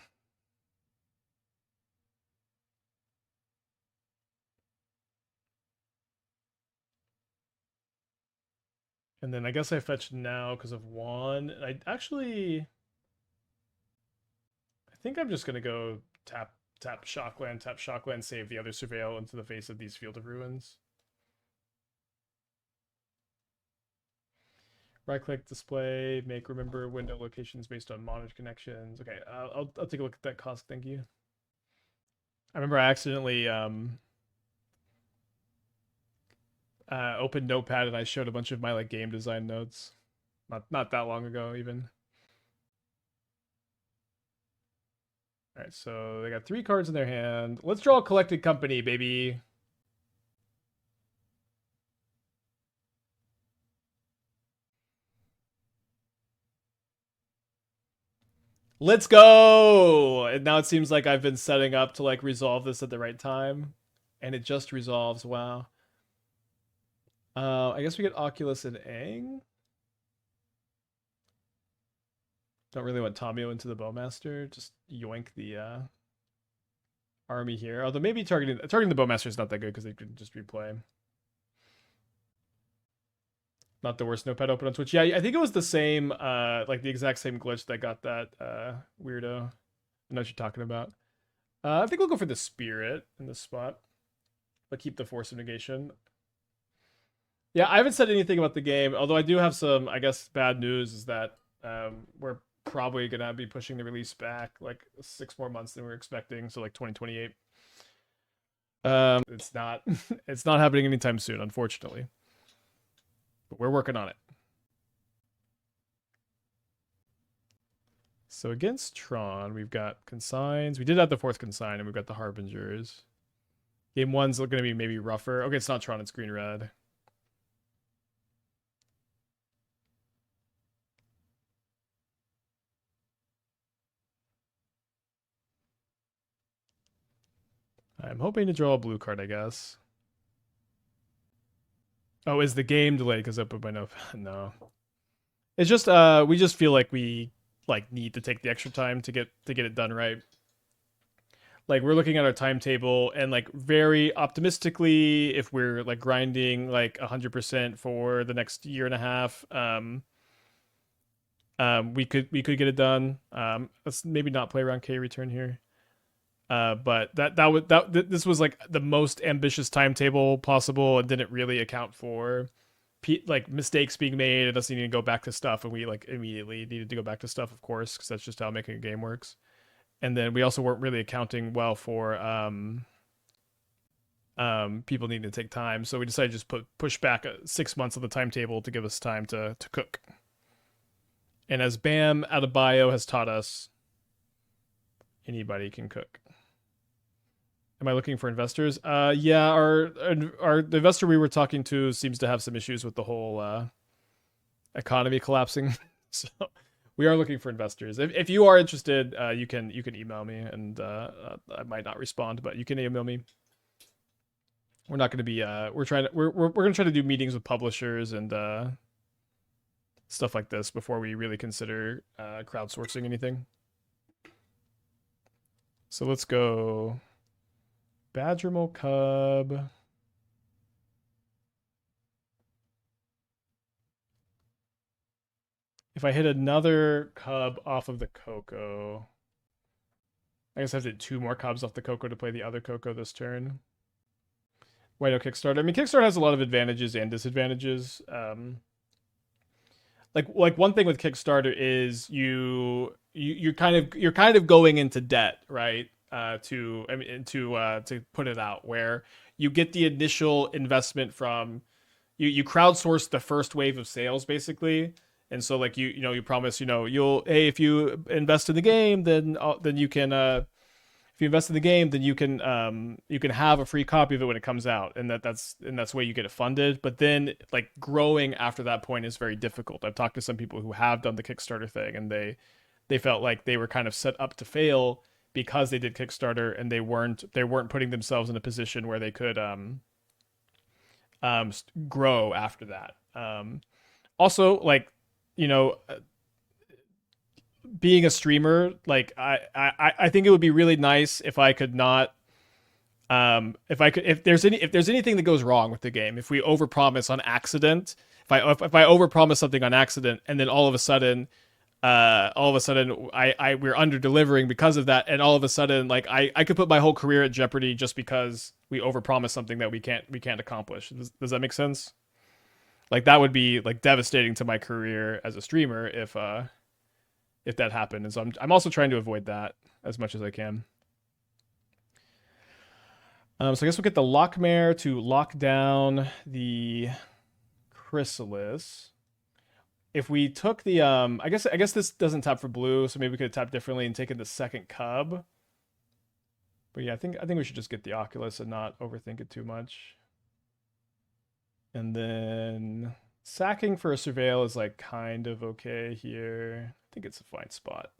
And then I guess I fetched now because of one. I think I'm just gonna go tap shockland, save the other surveil into the face of these Field of Ruins. Right click, display, make remember window locations based on monitored connections. Okay, I'll take a look at that cost. Thank you. I remember I accidentally opened Notepad and I showed a bunch of my like game design notes. Not that long ago even. All right, so they got 3 cards in their hand. Let's draw a Collected Company, baby. Let's go! And now it seems like I've been setting up to like resolve this at the right time. And it just resolves. Wow. I guess we get Oculus and Aang. Don't really want Tamiyo into the Bowmaster. Just yoink the army here. Although maybe targeting the Bowmaster is not that good because they could just replay. Not the worst Notepad open on Twitch. Yeah, I think it was the same, like the exact same glitch that got that weirdo. I know what you're talking about. I think we'll go for the Spirit in this spot, but keep the Force of Negation. Yeah, I haven't said anything about the game, although I do have some, I guess, bad news is that we're probably going to be pushing the release back like 6 more months than we were expecting, so like 2028. It's not it's not happening anytime soon, unfortunately. But we're working on it. So against Tron, we've got Consigns. We did have the 4th Consign, and we've got the Harbingers. Game 1's going to be maybe rougher. Okay, it's not Tron, it's green-red. I'm hoping to draw a blue card, I guess. Oh, is the game delayed because I put my note? No. It's just we just feel like we like need to take the extra time to get it done right. Like we're looking at our timetable and like very optimistically, if we're like grinding like 100% for the next year and a half, we could get it done. Let's maybe not play around K return here. But this was like the most ambitious timetable possible and didn't really account for like mistakes being made and us needing to go back to stuff, and we like immediately needed to go back to stuff, of course, because that's just how making a game works. And then we also weren't really accounting well for people needing to take time, so we decided to just push back 6 months of the timetable to give us time to cook. And as Bam Adebayo has taught us, anybody can cook. Am I looking for investors? Yeah, the investor we were talking to seems to have some issues with the whole economy collapsing. So we are looking for investors. If you are interested, you can email me, and I might not respond, but you can email me. We're not going to be we're going to try to do meetings with publishers and stuff like this before we really consider crowdsourcing anything. So let's go Badgermole Cub. If I hit another Cub off of the Coco, I guess I have to hit 2 more Cubs off the Coco to play the other Coco this turn. Why no Kickstarter? I mean, Kickstarter has a lot of advantages and disadvantages. Like one thing with Kickstarter is you're kind of going into debt, right? To put it out, where you get the initial investment from you crowdsource the first wave of sales basically, and so like you promise if you invest in the game then you can if you invest in the game then you can have a free copy of it when it comes out, and that's the way you get it funded. But then like growing after that point is very difficult. I've talked to some people who have done the Kickstarter thing, and they felt like they were kind of set up to fail because they did Kickstarter, and they weren't putting themselves in a position where they could grow after that. Also, like being a streamer, like I think it would be really nice if I could not if there's anything that goes wrong with the game, if we overpromise on accident if I overpromise something on accident, and then all of a sudden we're under delivering because of that, and all of a sudden like I could put my whole career at jeopardy just because we overpromise something that we can't accomplish. Does that make sense? Like that would be like devastating to my career as a streamer if that happened. And so I'm also trying to avoid that as much as I can. So I guess we'll get the Loch Mare to lock down the Chrysalis. If we took the I guess this doesn't tap for blue, so maybe we could have tapped differently and taken the second cub. But yeah, I think we should just get the Oculus and not overthink it too much. And then sacking for a surveil is like kind of okay here. I think it's a fine spot.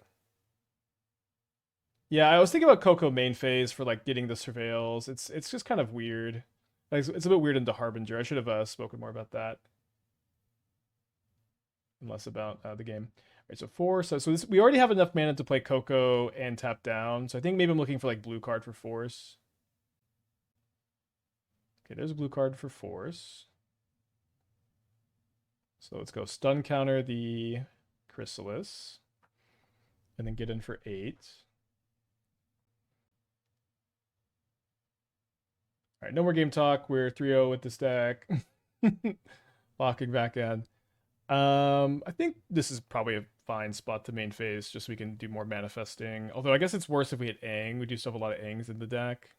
Yeah, I was thinking about Coco main phase for like getting the surveils. It's just kind of weird. Like, it's a bit weird into Harbinger. I should have spoken more about that. And less about the game. All right, so 4. So this, we already have enough mana to play Coco and tap down. So I think maybe I'm looking for like blue card for Force. Okay, there's a blue card for Force. So let's go stun counter the Chrysalis. And then get in for 8. All right, no more game talk. We're 3-0 with this deck. Locking back in. I think this is probably a fine spot to main phase, just so we can do more manifesting. Although I guess it's worse if we hit Aang. We do still have a lot of Aangs in the deck.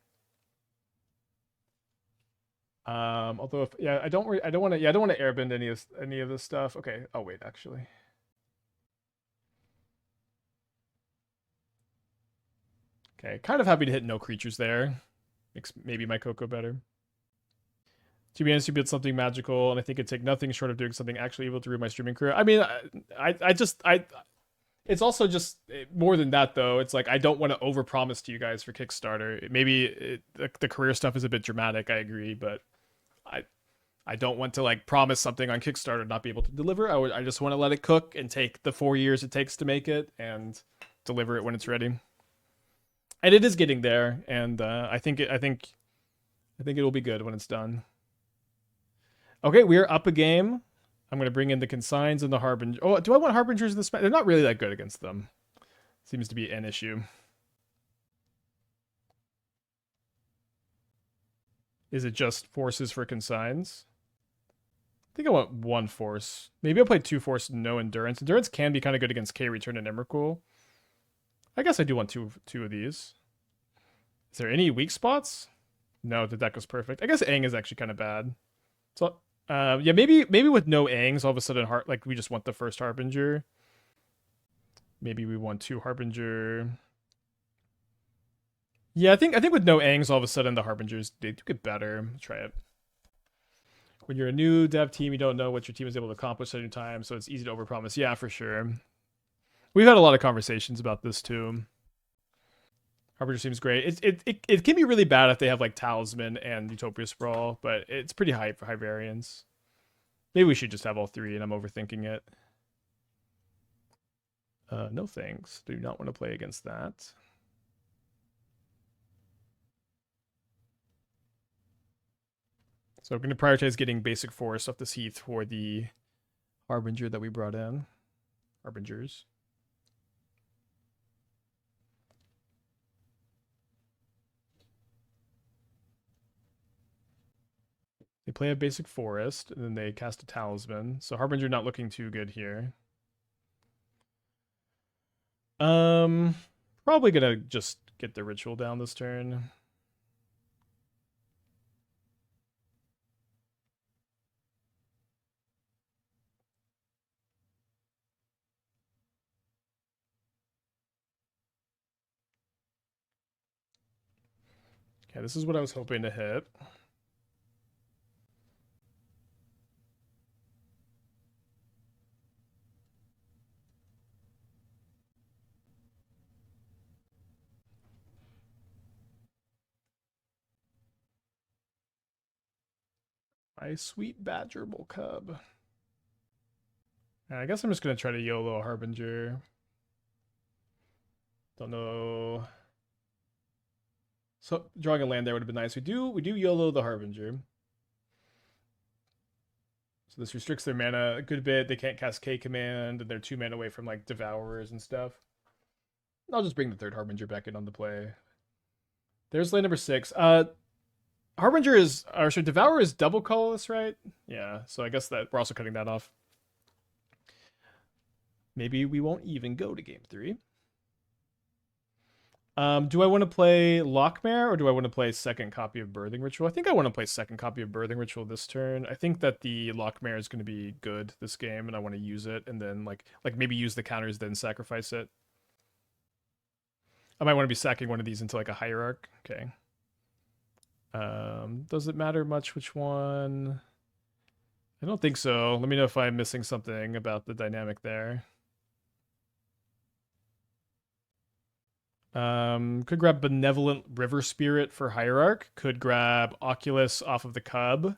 Although if I don't want to airbend any of this stuff. Okay. Oh wait, actually. Okay, kind of happy to hit no creatures there. Makes maybe my Coco better. To be honest, you build something magical, and I think it'd take nothing short of doing something actually able to ruin my streaming career. I mean, it's also just more than that, though. It's like I don't want to overpromise to you guys for Kickstarter. Maybe the career stuff is a bit dramatic. I agree, but I don't want to like promise something on Kickstarter and not be able to deliver. I just want to let it cook and take the 4 years it takes to make it and deliver it when it's ready. And it is getting there, and I think it will be good when it's done. Okay, we are up a game. I'm going to bring in the Consigns and the Harbinger. Oh, do I want Harbingers in this match? They're not really that good against them. Seems to be an issue. Is it just forces for Consigns? I think I want 1 force. Maybe I'll play 2 force and no endurance. Endurance can be kind of good against K Return and Emrakul. I guess I do want two of these. Is there any weak spots? No, the deck was perfect. I guess Aang is actually kind of bad. So yeah, maybe with no Aangs, all of a sudden like we just want the first Harbinger. Maybe we want 2 Harbinger. Yeah, I think with no Aangs, all of a sudden the Harbingers they do get better. Try it. When you're a new dev team, you don't know what your team is able to accomplish at any time, so it's easy to overpromise. Yeah, for sure. We've had a lot of conversations about this too. Harbinger seems great. It can be really bad if they have like Talisman and Utopia Sprawl, but it's pretty high for high variance. Maybe we should just have all 3 and I'm overthinking it. No thanks. Do not want to play against that. So we're going to prioritize getting basic forest off this heath for the Harbinger that we brought in. Harbingers. They play a basic forest, and then they cast a talisman. So Harbinger not looking too good here. Probably gonna just get the ritual down this turn. Okay, this is what I was hoping to hit. My sweet Badgermole Cub. I guess I'm just gonna try to YOLO Harbinger. Don't know. So drawing a land there would have been nice. We do YOLO the Harbinger. So this restricts their mana a good bit. They can't cast K command, and they're 2 mana away from like Devourers and stuff. I'll just bring the third Harbinger back in on the play. There's lane number 6. Harbinger is, or sorry, Devourer is double colorless, right? Yeah, so I guess that we're also cutting that off. Maybe we won't even go to game 3. Do I want to play Loch Mare or do I want to play second copy of Birthing Ritual? I think I want to play second copy of Birthing Ritual this turn. I think that the Loch Mare is going to be good this game, and I want to use it, and then like maybe use the counters, then sacrifice it. I might want to be sacking one of these into like a Hierarch. Okay. Does it matter much which one? I don't think so. Let me know if I'm missing something about the dynamic there. Could grab Benevolent River Spirit for Hierarch. Could grab Oculus off of the Cub.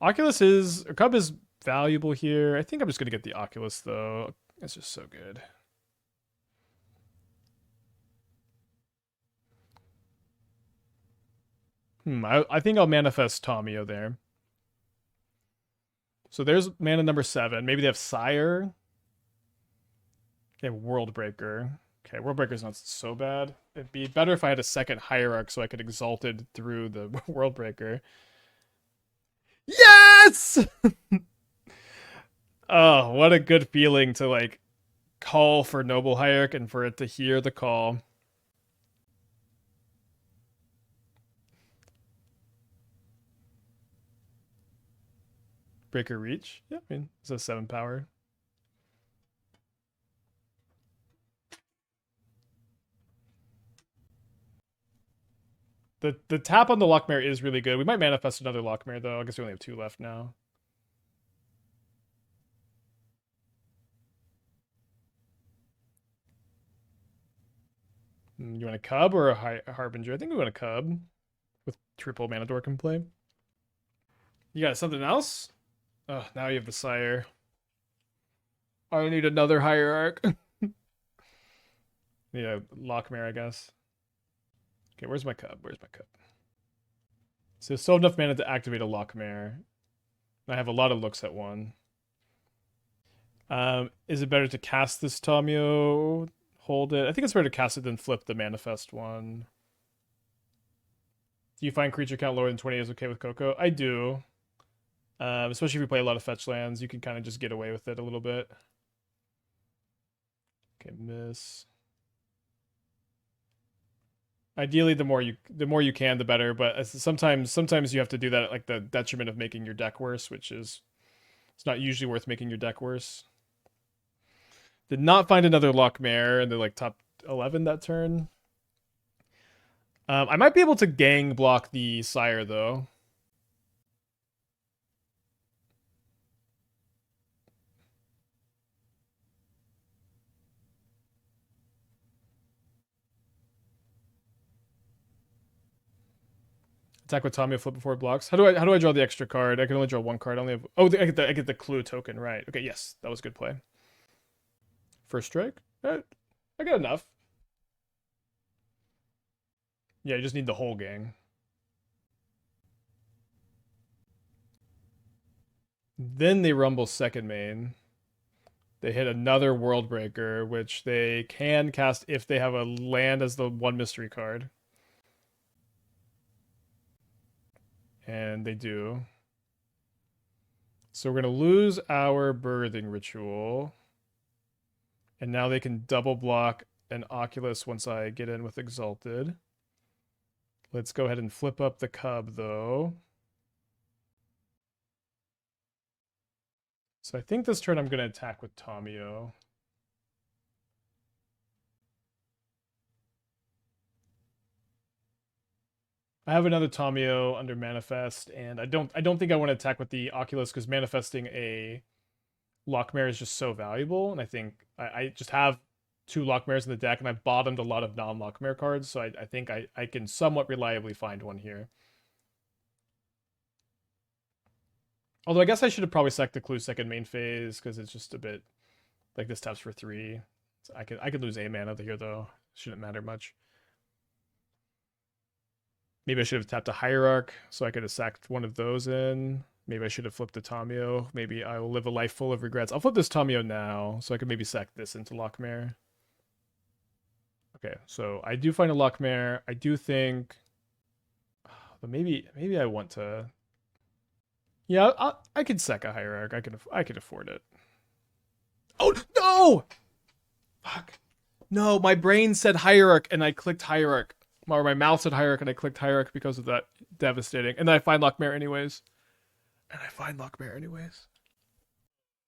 Cub is valuable here. I think I'm just gonna get the Oculus though. It's just so good. I think I'll manifest Tamiyo there. So there's mana number 7. Maybe they have Sire. They have Worldbreaker. Okay, Worldbreaker's not so bad. It'd be better if I had a second Hierarch so I could Exalted through the Worldbreaker. Yes! Oh, what a good feeling to like call for Noble Hierarch and for it to hear the call. Breaker Reach? Yeah, I mean, it's a 7 power. The tap on the Loch Mare is really good. We might manifest another Loch Mare, though. I guess we only have 2 left now. You want a Cub or a Harbinger? I think we want a Cub with triple mana dork in play. You got something else? Oh, now you have the Sire. I need another Hierarch. Yeah, Loch Mare, I guess. Okay, where's my Cub? Where's my Cub? So still enough mana to activate a Loch Mare. I have a lot of looks at one. Is it better to cast this Tamiyo? Hold it. I think it's better to cast it than flip the manifest one. Do you find creature count lower than 20 is okay with Coco? I do. Especially if you play a lot of fetch lands, you can kind of just get away with it a little bit. Okay, miss. Ideally, the more you can, the better. But sometimes you have to do that at like the detriment of making your deck worse, which is it's not usually worth making your deck worse. Did not find another Loch Mare in the like top 11 that turn. I might be able to gang block the Sire though. Attack with Tamiyo, flip before it blocks. How do I draw the extra card? I can only draw 1 card. I only have I get the clue token, right? Okay, yes, that was a good play. First strike. I got enough. Yeah, you just need the whole gang. Then they rumble second main. They hit another Worldbreaker, which they can cast if they have a land as the 1 mystery card. And they do. So we're going to lose our Birthing Ritual. And now they can double block an Oculus once I get in with Exalted. Let's go ahead and flip up the Cub, though. So I think this turn I'm going to attack with Tamiyo. I have another Tamiyo under Manifest, and I don't think I want to attack with the Oculus because manifesting a Loch Mare is just so valuable, and I think I just have 2 Loch Mares in the deck, and I've bottomed a lot of non-Loch Mare cards, so I think I can somewhat reliably find one here. Although I guess I should have probably sacked the Clue second main phase, because it's just a bit like this taps for 3. So I could lose a mana here though. Shouldn't matter much. Maybe I should have tapped a Hierarch so I could have sacked one of those in. Maybe I should have flipped the Tamiyo. Maybe I will live a life full of regrets. I'll flip this Tamiyo now, so I can maybe sack this into Loch Mare. Okay, so I do find a Loch Mare. I do think, but maybe I want to. Yeah, I could sack a Hierarch. I could afford it. Oh no! Fuck. No, my brain said Hierarch and I clicked Hierarch. Or my mouth said Hierarch and I clicked Hierarch because of that. Devastating. And then I find Loch Mare anyways.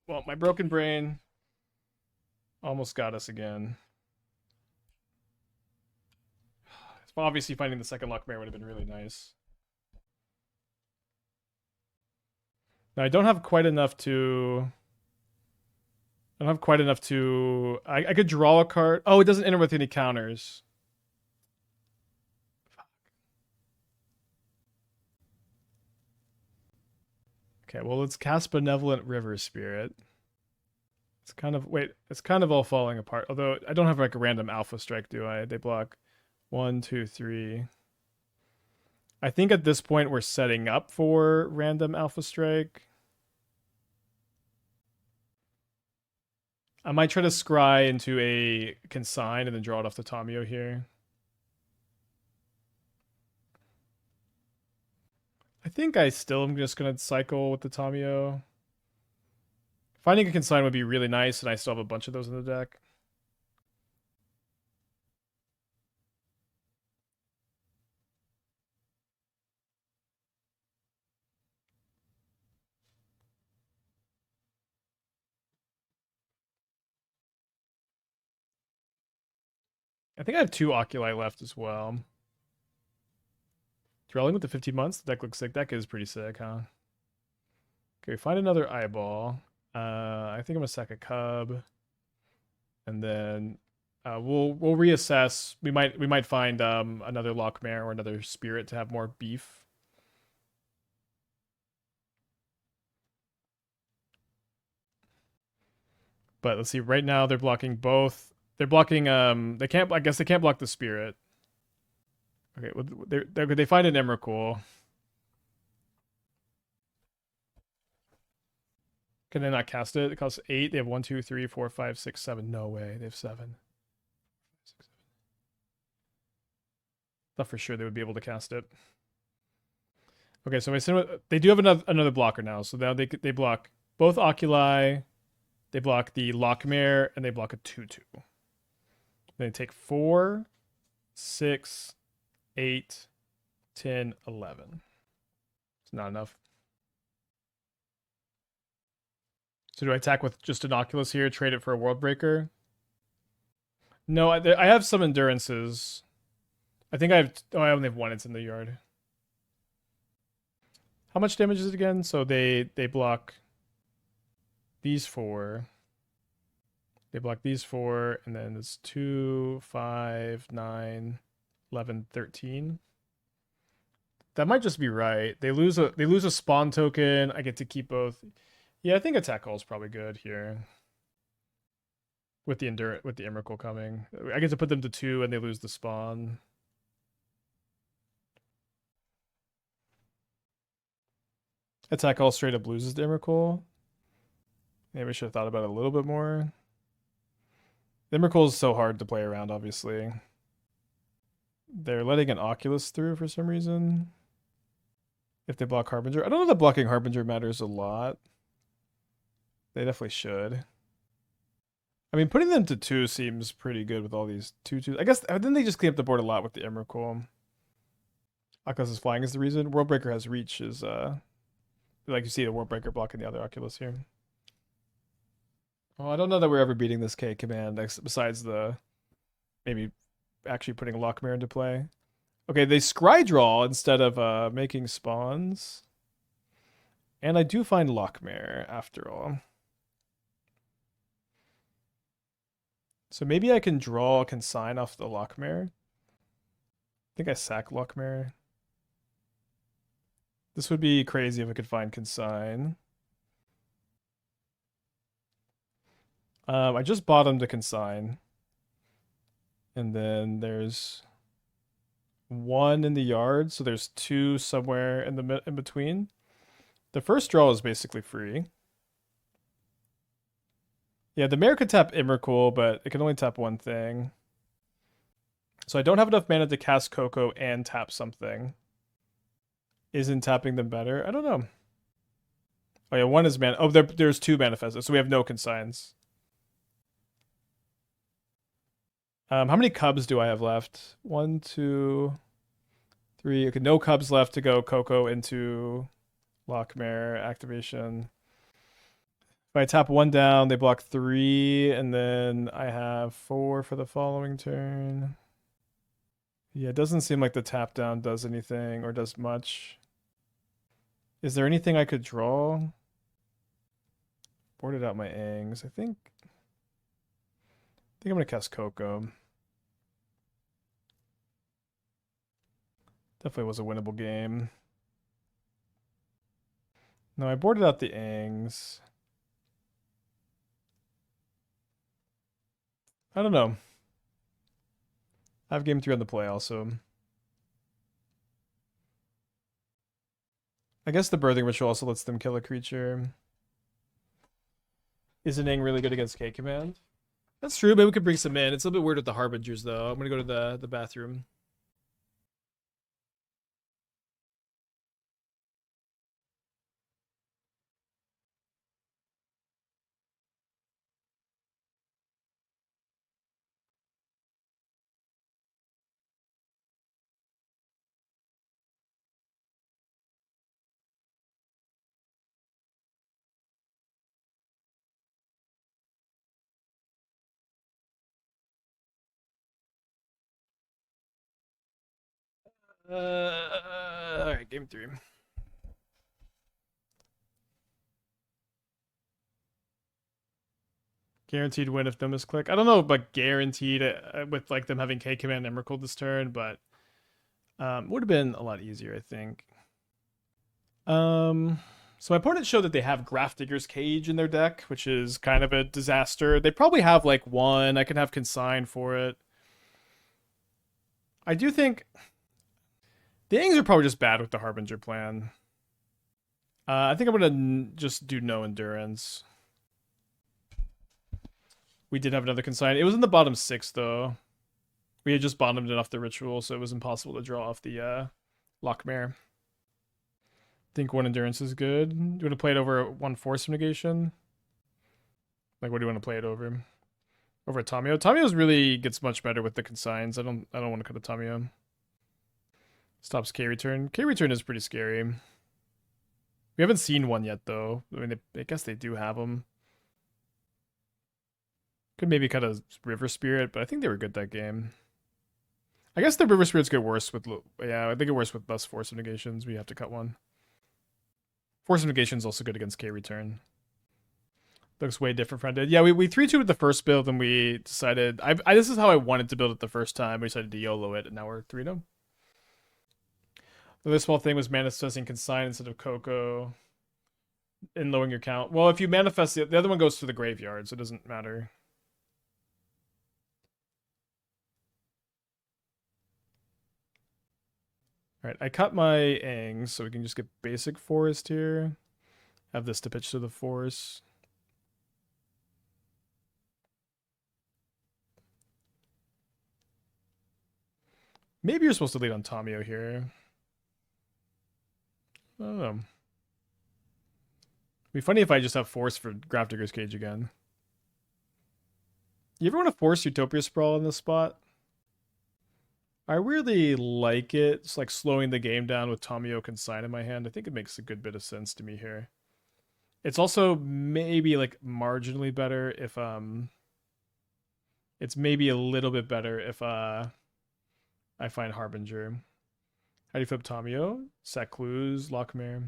Well, my broken brain almost got us again. Obviously, finding the second Loch Mare would have been really nice. Now, I don't have quite enough to... I could draw a card. Oh, it doesn't enter with any counters. Okay, well, let's cast Benevolent River Spirit. It's kind of all falling apart. Although I don't have like a random Alpha Strike, do I? They block 1, 2, 3. I think at this point we're setting up for random Alpha Strike. I might try to scry into a Consign and then draw it off the Tamiyo here. I think I still am just going to cycle with the Tamiyo. Finding a Consign would be really nice, and I still have a bunch of those in the deck. I think I have 2 Oculi left as well. Dwelling with the 15 months. The deck looks sick. Deck is pretty sick, huh? Okay, find another eyeball. I think I'm gonna sack a cub, and then we'll reassess. We might find another Loch Mare or another spirit to have more beef. But let's see. Right now they're blocking both. They're blocking. They can't. I guess they can't block the spirit. Okay. Well, they find an Emrakul. Can they not cast it? It costs 8. They have 1, 2, 3, 4, 5, 6, 7. No way. They have 7. Thought for sure they would be able to cast it. Okay, so they do have another blocker now. So now they block both Oculi. They block the Loch Mare, and they block a 2/2. They take 4, 6, 8, 10, 11. It's not enough. So do I attack with just an Oculus here, trade it for a World Breaker? No, I have some endurances. I think I have... Oh, I only have 1. It's in the yard. How much damage is it again? So they block these 4. They block these 4, and then it's 2, 5, 9, 11, 13. That might just be right. They lose a spawn token. I get to keep both. Yeah, I think attack call is probably good here. With the Emrakul coming. I get to put them to 2 and they lose the spawn. Attack call straight up loses the Emrakul. Maybe I should have thought about it a little bit more. The Emrakul is so hard to play around, obviously. They're letting an Oculus through for some reason. If they block Harbinger. I don't know that blocking Harbinger matters a lot. They definitely should. I mean, putting them to 2 seems pretty good with all these 2/2s. I guess then they just clean up the board a lot with the Emrakul. Oculus is flying is the reason. Worldbreaker has reach is like you see the Worldbreaker blocking the other Oculus here. Oh, I don't know that we're ever beating this K command besides the maybe actually putting Loch Mare into play. Okay, they scry draw instead of making spawns. And I do find Loch Mare after all. So maybe I can draw a Consign off the Loch Mare. I think I sack Loch Mare. This would be crazy if I could find Consign. I just bottomed a Consign. And then there's 1 in the yard, so there's 2 somewhere in between. The first draw is basically free. Yeah, the Mare could tap Emrakul, but it can only tap one thing. So I don't have enough mana to cast Coco and tap something. Isn't tapping them better? I don't know. Oh yeah, one is mana. Oh, there's two manifestos, so we have no consigns. How many cubs do I have left? 1, 2, 3. Okay, no cubs left to go Coco into Loch Mare activation. If I tap one down, they block 3, and then I have 4 for the following turn. Yeah, it doesn't seem like the tap down does anything or does much. Is there anything I could draw? Boarded out my Aangs. I think I'm gonna cast Coco. Definitely was a winnable game. No, I boarded out the Aangs. I don't know. I have game 3 on the play also. I guess the Birthing Ritual also lets them kill a creature. Isn't Aang really good against K Command? That's true. Maybe we could bring some in. It's a little bit weird with the Harbingers, though. I'm going to go to the bathroom. All right, game 3. Guaranteed win if no misclick. I don't know, but guaranteed with like them having K Command Emrakul this turn, but would have been a lot easier, I think. So my opponent showed that they have Grafdigger's Cage in their deck, which is kind of a disaster. They probably have like one. I can have Consign for it. I do think the Aangs are probably just bad with the Harbinger plan. I think I'm gonna just do no endurance. We did have another Consign. It was in the bottom 6 though. We had just bottomed it off the ritual, so it was impossible to draw off the Loch Mare. Think one endurance is good. Do you want to play it over one Force of Negation? Like, what do you want to play it over? Over a Tamiyo? Tamiyo's really gets much better with the consigns. I don't want to cut a Tamiyo. Stops K return. K return is pretty scary. We haven't seen one yet though. I mean, I guess they do have them. Could maybe cut a River Spirit, but I think they were good that game. I guess the River Spirits get worse with yeah. I think it worse with less Force of Negations. We have to cut one. Force of Negation is also good against K return. Looks way different from it. Yeah, we 3-2 with the first build, and we decided this is how I wanted to build it the first time. We decided to YOLO it, and now we're 3-0. The other small thing was manifesting Consign instead of Coco and lowering your count. Well, if you manifest the other one goes to the graveyard, so it doesn't matter. All right, I cut my Aang, so we can just get basic forest here. Have this to pitch to the force. Maybe you're supposed to lead on Tamiyo here. I don't know. It'd be funny if I just have force for Grafdigger's Cage again. You ever want to force Utopia Sprawl in this spot? I really like it. It's like slowing the game down with Tamiyo Consign in my hand. I think it makes a good bit of sense to me here. It's also maybe like marginally better if it's maybe a little bit better if I find Harbinger. How do you flip Tamiyo? Set clues, Loch Mare.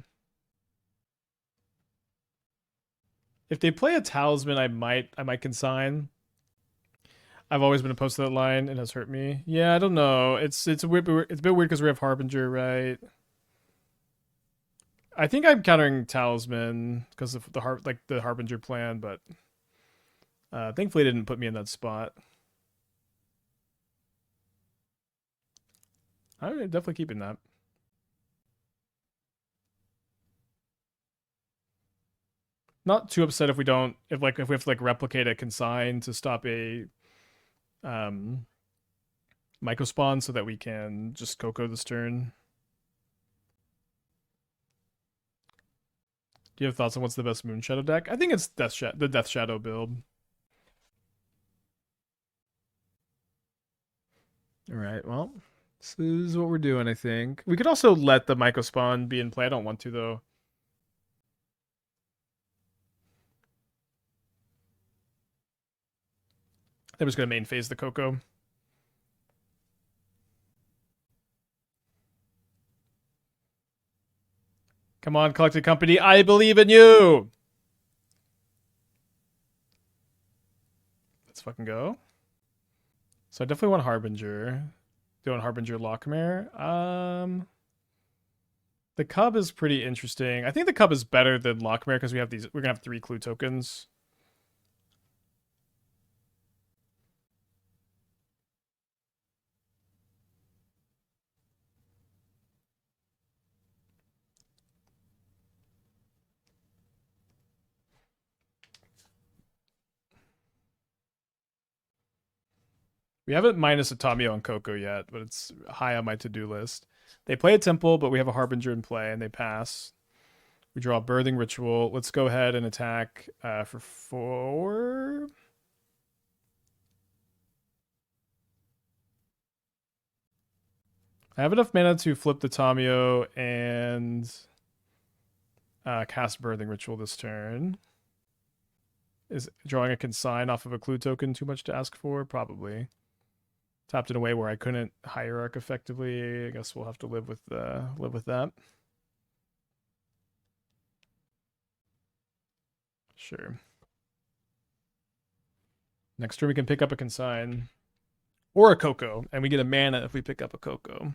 If they play a talisman, I might consign. I've always been opposed to that line. It has hurt me. Yeah, I don't know. It's a bit weird because we have Harbinger, right? I think I'm countering talisman because of the Harbinger plan, but thankfully it didn't put me in that spot. I'm definitely keeping that. Not too upset if we don't, if we have to like replicate a consign to stop a Myco spawn so that we can just Coco this turn. Do you have thoughts on what's the best Moon Shadow deck? I think it's the Death Shadow build. All right, well, this is what we're doing, I think. We could also let the Myco spawn be in play. I don't want to, though. I'm just going to main phase the Coco. Come on, Collected Company. I believe in you. Let's fucking go. So I definitely want Harbinger. Do you want Harbinger Loch Mare? The Cub is pretty interesting. I think the Cub is better than Loch Mare because we have these. We're gonna have 3 clue tokens. We haven't minus a Tamiyo and Coco yet, but it's high on my to-do list. They play a Temple, but we have a Harbinger in play, and they pass. We draw a Birthing Ritual. Let's go ahead and attack for 4. I have enough mana to flip the Tamiyo and cast Birthing Ritual this turn. Is drawing a Consign off of a clue token too much to ask for? Probably. Tapped in a way where I couldn't Hierarch effectively. I guess we'll have to live with that. Sure. Next turn we can pick up a Consign. Or a Coco, and we get a mana if we pick up a Coco.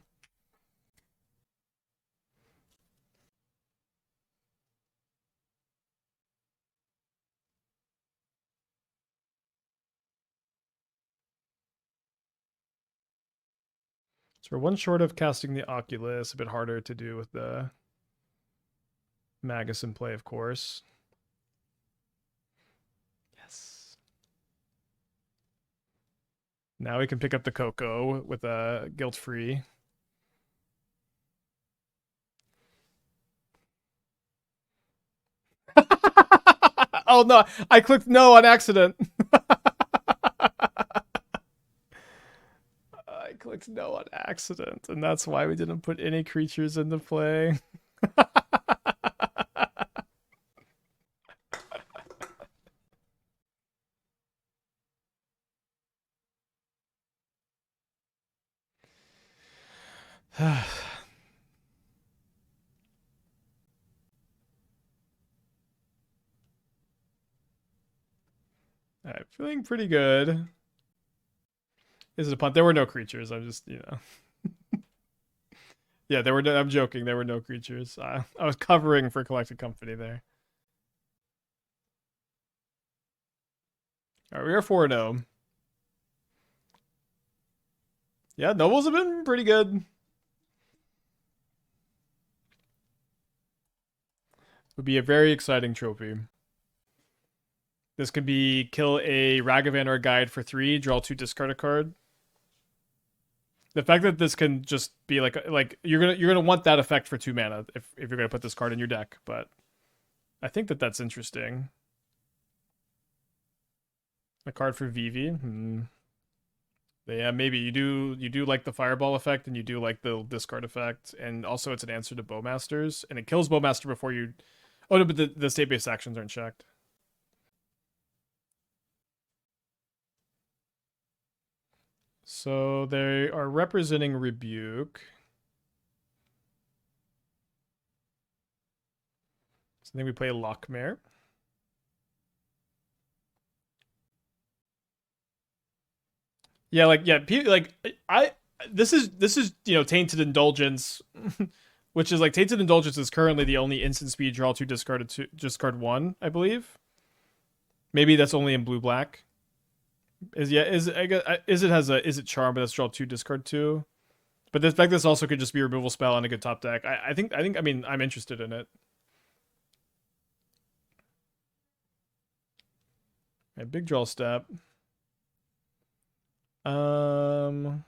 So we're one short of casting the Oculus. A bit harder to do with the Magus in play, of course. Yes. Now we can pick up the Coco with a guilt-free. Oh no, I clicked no on accident. I clicked no on accident, and that's why we didn't put any creatures into play. Alright, feeling pretty good. Is it a punt? There were no creatures. I'm just, Yeah, there were no, I'm joking. There were no creatures. I was covering for Collected Company there. Alright, we are 4-0. Yeah, Nobles have been pretty good. Would be a very exciting trophy. This could be kill a Ragavan or a Guide for 3, draw 2, discard a card. The fact that this can just be like you're gonna want that effect for 2 mana if you're gonna put this card in your deck, but I think that's interesting. A card for Vivi. Yeah, maybe you do like the Fireball effect, and you do like the discard effect, and also it's an answer to Bowmasters, and it kills Bowmaster before you. Oh no, but the state-based actions aren't checked. So they are representing Rebuke. So I think we play Loch Mare. Yeah, this is Tainted Indulgence, which is like Tainted Indulgence is currently the only instant speed draw 2, discard 1, I believe. Maybe that's only in blue black. Is it charm, but that's draw 2, discard 2. But this also could just be a removal spell on a good top deck. I mean I'm interested in it. Right, big draw step. I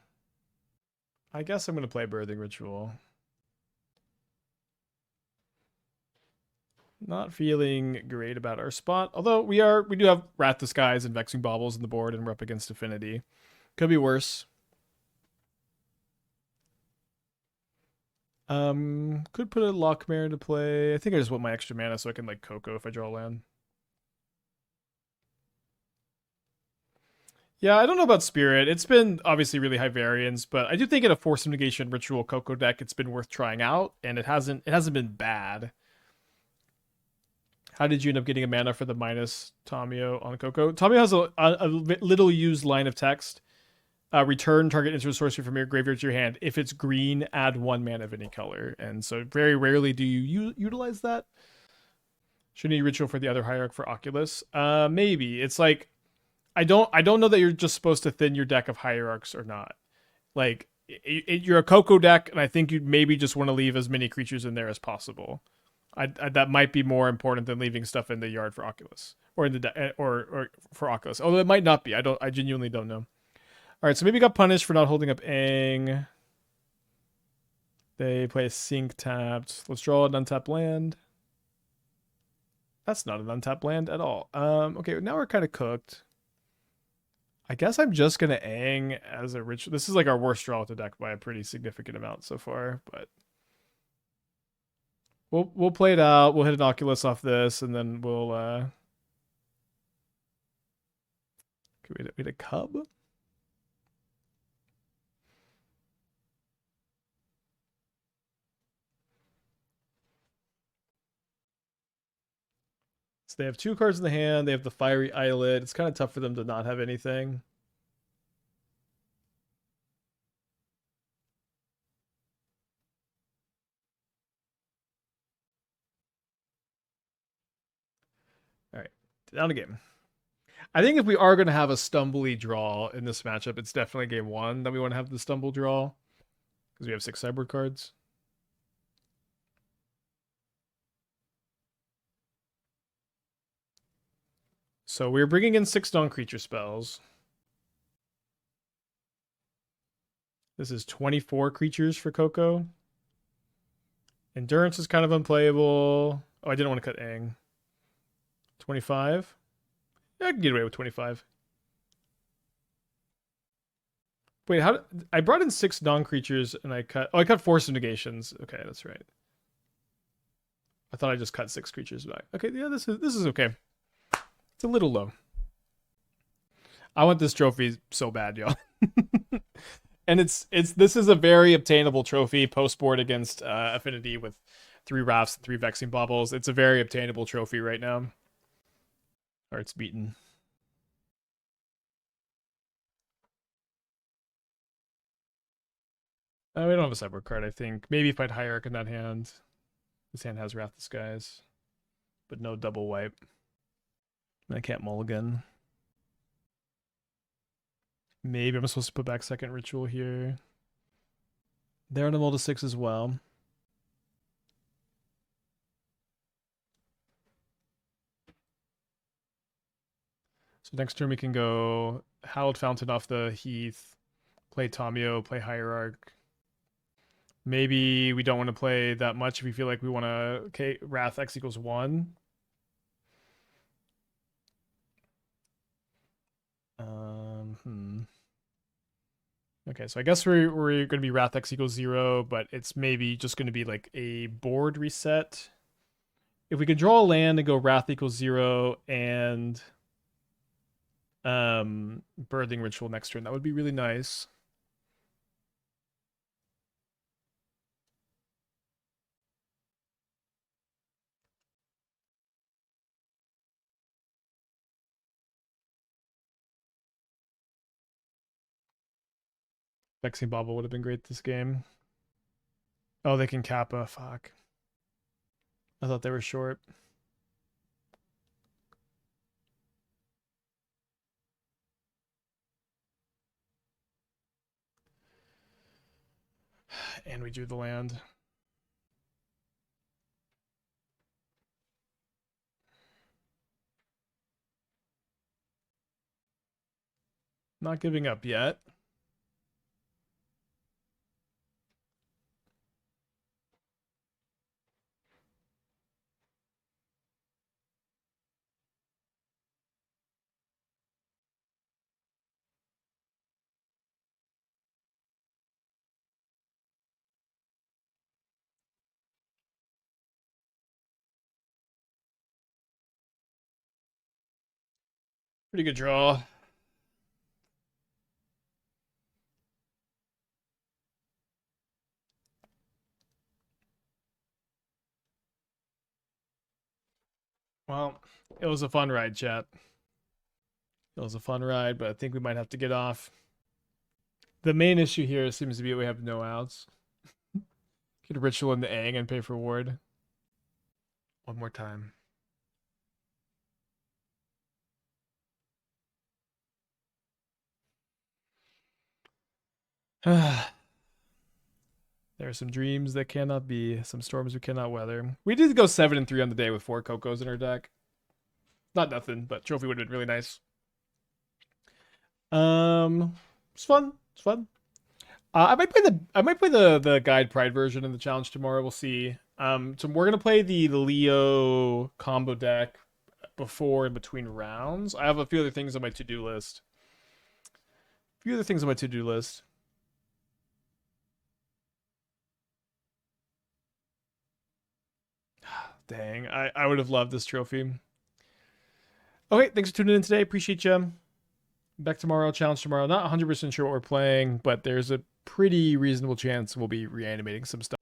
guess I'm gonna play Birthing Ritual. Not feeling great about our spot. Although we do have Wrath Disguise and Vexing Baubles in the board, and we're up against Affinity. Could be worse. Could put a Loch Mare into play. I think I just want my extra mana so I can like Coco if I draw land. Yeah, I don't know about Spirit. It's been obviously really high variance, but I do think in a Force of Negation Ritual Coco deck, it's been worth trying out, and it hasn't been bad. How did you end up getting a mana for the minus Tamiyo on Coco? Tamiyo has a little used line of text. Return target instant sorcery from your graveyard to your hand. If it's green, add 1 mana of any color. And so very rarely do you utilize that. Should need ritual for the other hierarch for Oculus. Maybe. It's like I don't know that you're just supposed to thin your deck of hierarchs or not. Like you're a Coco deck, and I think you maybe just want to leave as many creatures in there as possible. That might be more important than leaving stuff in the yard for Oculus or in the or for Oculus. Although it might not be. I genuinely don't know. All right, so maybe got punished for not holding up Aang. They play a Sink tapped. Let's draw an untapped land. That's not an untapped land at all. Okay, now we're kind of cooked. I guess I'm just gonna Aang as a ritual. This is like our worst draw with the deck by a pretty significant amount so far, but we'll play it out. We'll hit an Oculus off this, and then we'll okay, we had a Cub. So they have 2 cards in the hand. They have the Fiery Islet. It's kind of tough for them to not have anything. All right, down a game. I think if we are going to have a stumbly draw in this matchup, it's definitely game 1 that we want to have the stumble draw because we have 6 sideboard cards. So we're bringing in 6 non-creature spells. This is 24 creatures for Coco. Endurance is kind of unplayable. Oh, I didn't want to cut Aang. 25. Yeah, I can get away with 25. Wait, how did, I brought in 6 non-creatures and I cut Force of Negations. Okay, that's right. I thought I just cut 6 creatures back. Okay, yeah, this is okay. It's a little low. I want this trophy so bad, y'all. And this is a very obtainable trophy post board against Affinity with 3 Rafts and 3 Vexing Baubles. It's a very obtainable trophy right now. Or it's beaten. We don't have a sideboard card, I think. Maybe fight Hierarch in that hand. This hand has Wrath Disguise. But no double wipe. And I can't mulligan. Maybe I'm supposed to put back second ritual here. They're on a mull to 6 as well. So next turn we can go Hallowed Fountain off the Heath, play Tamiyo, play Hierarch. Maybe we don't want to play that much if we feel like we want to. Okay, Wrath X equals 1. Okay, so I guess we're going to be Wrath X equals 0, but it's maybe just going to be like a board reset. If we could draw a land and go Wrath equals 0 and Birthing Ritual next turn, that would be really nice. Vexing Bauble would have been great this game. Oh, they can Kappa. Fuck. I thought they were short. And we drew the land. Not giving up yet. Pretty good draw. Well, it was a fun ride, chat. It was a fun ride, but I think we might have to get off. The main issue here seems to be we have no outs. Get a ritual into Aang and pay for ward. One more time. There are some dreams that cannot be, some storms we cannot weather. We did go 7-3 on the day with 4 Cocos in our deck. Not nothing, but trophy would have been really nice. It's fun. It's fun. I might play the Guide Pride version in the challenge tomorrow. We'll see. So we're gonna play the Leo combo deck before and between rounds. I have a few other things on my to-do list. Dang, I would have loved this trophy. Okay, thanks for tuning in today. Appreciate you. Back tomorrow, challenge tomorrow. Not 100% sure what we're playing, but there's a pretty reasonable chance we'll be reanimating some stuff.